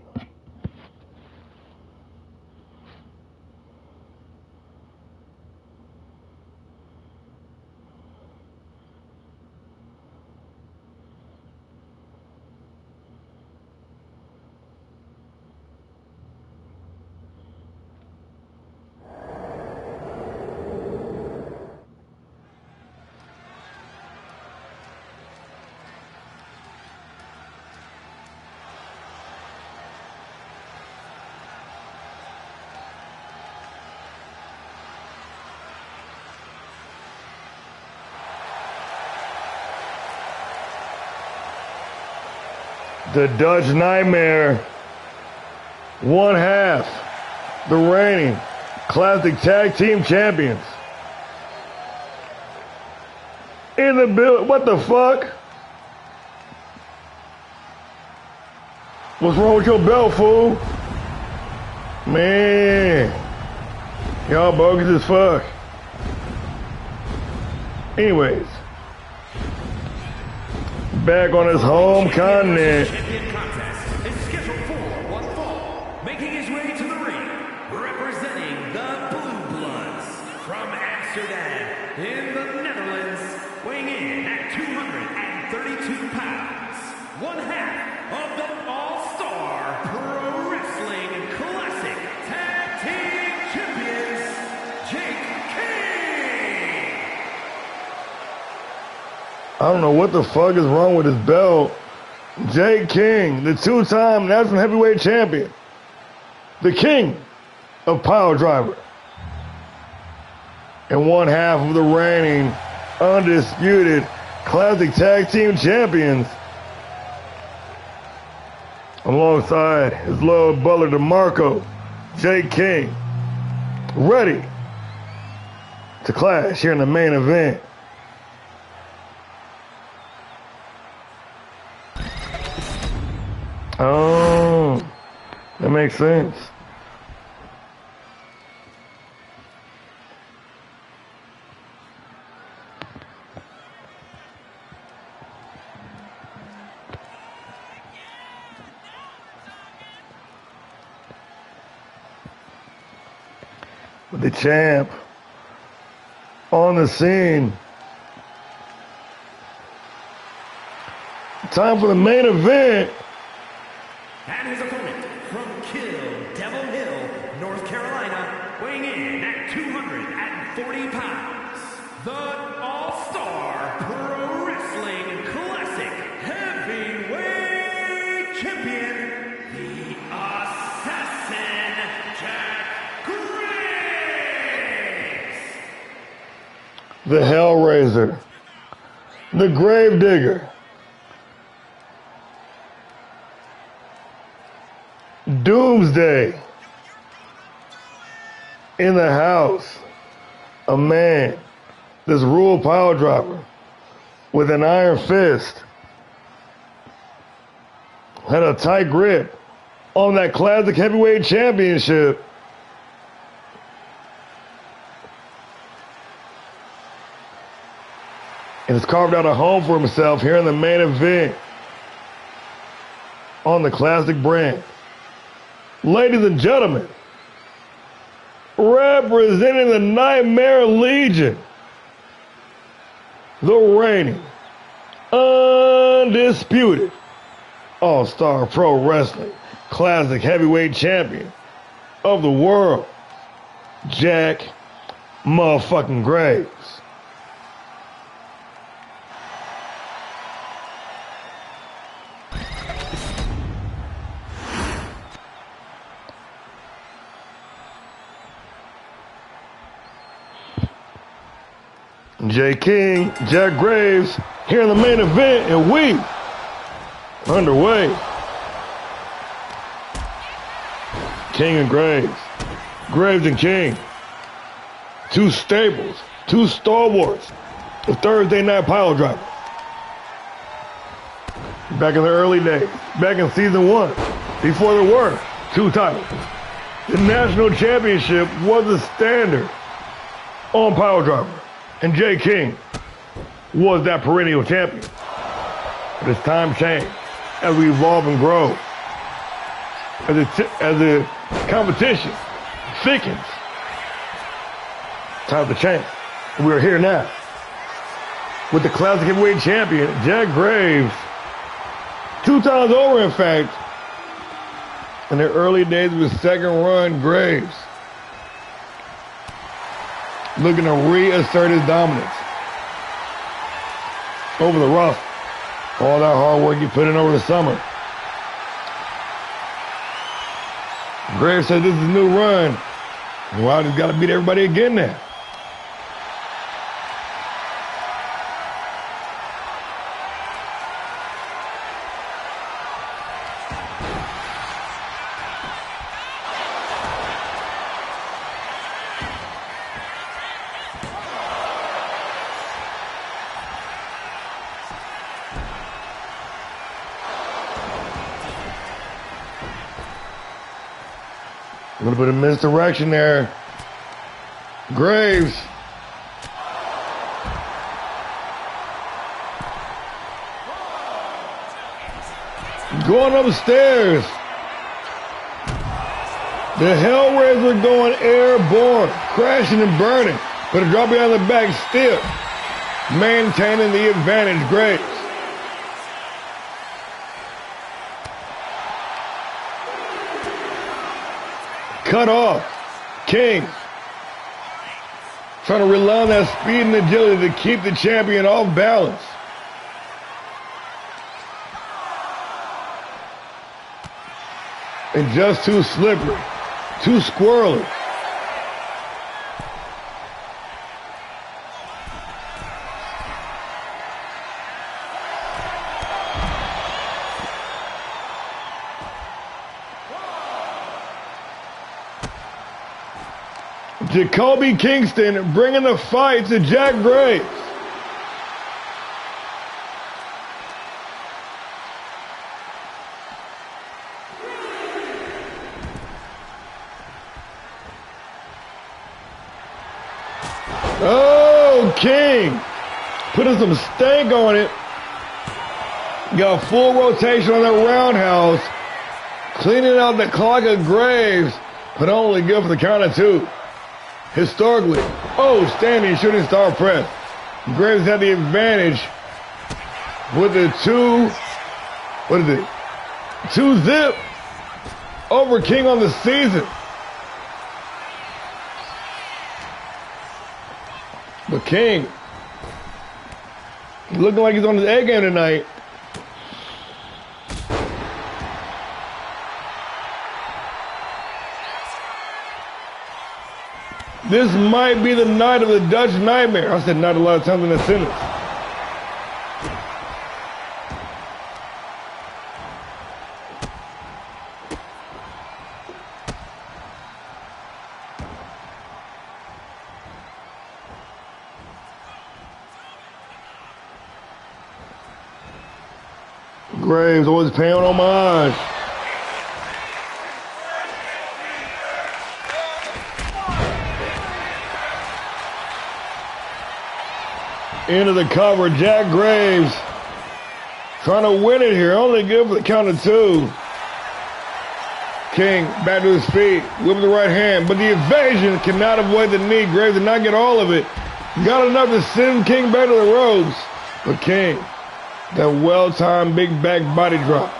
The Dutch Nightmare, one half, the reigning Classic Tag Team Champions. In the build, what the fuck? What's wrong with your belt, fool? Man, y'all bogus as fuck. Anyways, back on his home continent. Champion contest is scheduled for one fall, making his way to the ring, representing the Blue Bloods from Amsterdam in the Netherlands, weighing in at 232 pounds, one half of the All-Star Pro Wrestling Classic Tag Team Champions, Jake King. I don't know what the fuck is wrong with his belt. Jake King, the two-time National Heavyweight Champion, the king of PileDriver, and one half of the reigning, undisputed Classic Tag Team Champions, alongside his little butler DeMarco, Jake King, ready to clash here in the main event. Oh, that makes sense. With the champ on the scene. Time for the main event. And his opponent from Kill Devil Hill, North Carolina, weighing in at 240 pounds, the All-Star Pro Wrestling Classic Heavyweight Champion, the Assassin Jack Graves. The Hellraiser, the Gravedigger, Doomsday, in the house, a man that's ruled PileDriver with an iron fist, had a tight grip on that Classic Heavyweight Championship. And has carved out a home for himself here in the main event on the Classic brand. Ladies and gentlemen, representing the Nightmare Legion, the reigning, undisputed All-Star Pro Wrestling Classic Heavyweight Champion of the world, Jack motherfucking Graves. Jay King, Jack Graves, here in the main event, and we underway. King and Graves, Graves and King, two staples, two stalwarts of Thursday Night PileDriver. Back in the early days, back in season 1, before there were two titles, the national championship was the standard on PileDriver. And Jay King was that perennial champion. But as time changed, as we evolve and grow, as the competition thickens, time to change. And we are here now with the Classic Heavyweight Champion, Jack Graves, 2 times over, in fact, in the early days of his second run. Graves looking to reassert his dominance over the rough. All that hard work he put in over the summer. Graves said this is a new run. Well, I just got to beat everybody again now. A little bit of misdirection there. Graves. Going upstairs. The Hellraiser going airborne, crashing and burning, but a drop behind the back still, maintaining the advantage. Graves. Cut off. King. Trying to rely on that speed and agility to keep the champion off balance. And just too slippery. Too squirrely. Jacoby Kingston bringing the fight to Jack Graves. Oh, King putting some stank on it. Got full rotation on that roundhouse. Cleaning out the clock of Graves, but only good for the count of two. Historically, standing shooting star press. Graves had the advantage with the two zip over King on the season. But King looking like he's on his A game tonight. This might be the night of the Dutch Nightmare. I said not a lot of times in that sentence. Graves always paying homage. Into the cover, Jack Graves trying to win it here. Only good for the count of two. King back to his feet, with the right hand, but the evasion cannot avoid the knee. Graves did not get all of it. Got enough to send King back to the ropes. But King, that well-timed big back body drop.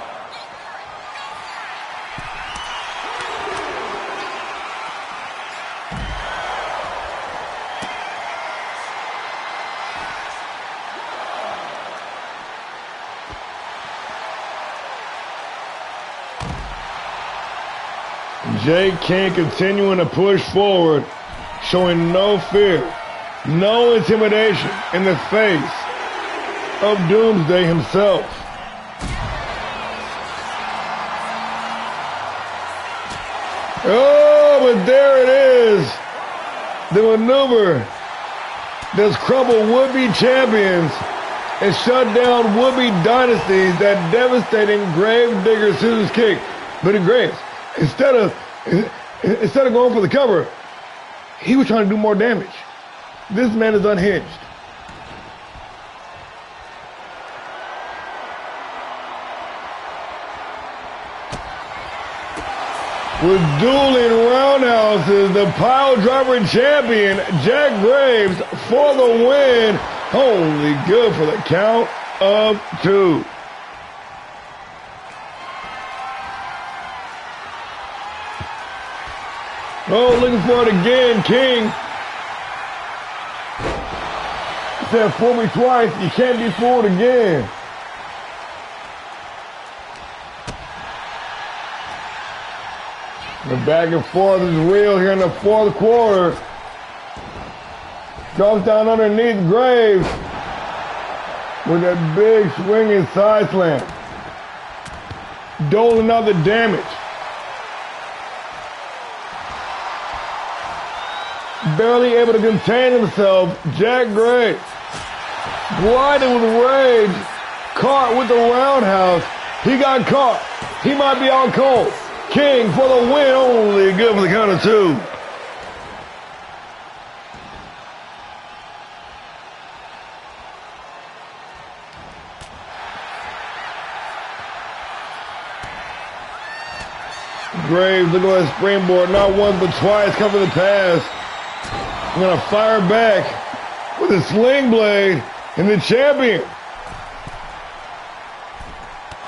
Jay King continuing to push forward, showing no fear, no intimidation in the face of Doomsday himself. Oh, but there it is. The maneuver that's crumbled would-be champions and shut down would-be dynasties, that devastating Gravedigger scissors kick. But in Graves, instead of going for the cover, he was trying to do more damage. This man is unhinged. With dueling roundhouses, the PileDriver champion, Jack Graves, for the win. Only good for the count of two. Oh, looking for it again, King. Said, fool me twice, you can't be fooled again. The back and forth is real here in the fourth quarter. Drops down underneath Graves with that big swinging side slam. Doling out the damage. Barely able to contain himself, Jack Graves. Blinded with rage, caught with the roundhouse. He got caught. He might be out cold. King for the win only. Good for the count of 2. Graves, look at that springboard. Not once, but twice. Cover the pass. I'm going to fire back with a sling blade. And the champion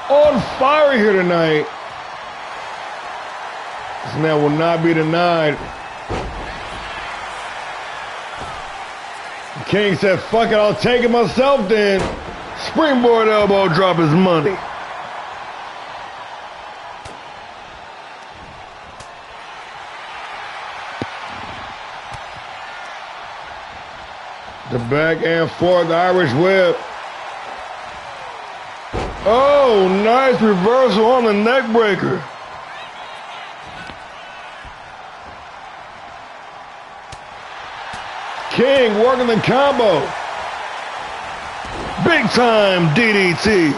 on fire here tonight. This man will not be denied. King said, fuck it, I'll take it myself then. Springboard elbow drop his money. The back and forth, the Irish whip. Oh, nice reversal on the neck breaker. King working the combo. Big time DDT.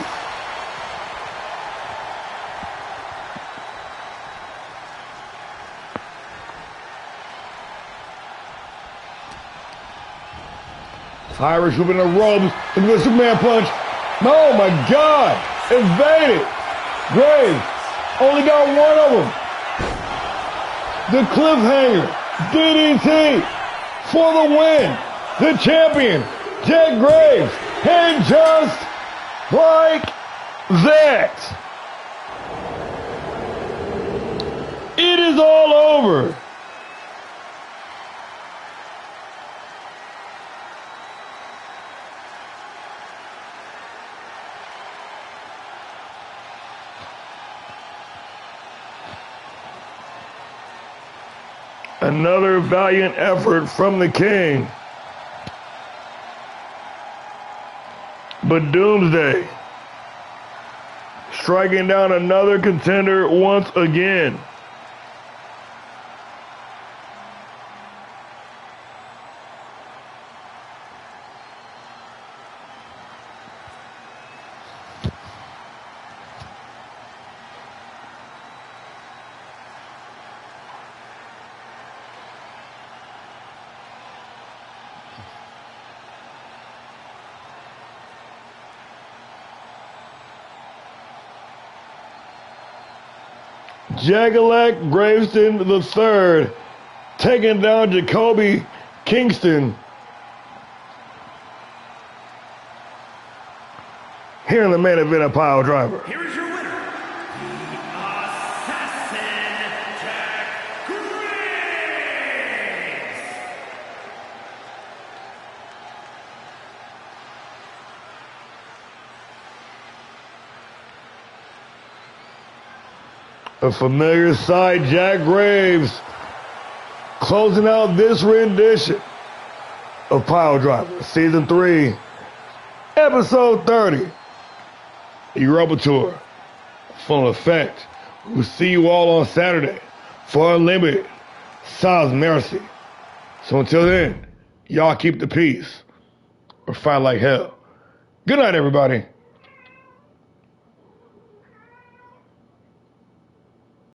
Irish whipping the ropes. Look at the Superman punch. Oh my God. Evaded. Graves only got one of them. The cliffhanger. DDT for the win. The champion, Jack Graves. And just like that, it is all over. Another valiant effort from the King. But Doomsday striking down another contender once again. Jack-elect Graveston III taking down Jacoby Kingston here in the main event of PileDriver. Here is your winner, the Assassin, Jack Graves. A familiar sight, Jack Graves closing out this rendition of PileDriver, Season 3, Episode 30, Europa Tour, full effect. We'll see you all on Saturday for Unlimited, Sans Mercy. So until then, y'all keep the peace or fight like hell. Good night, everybody.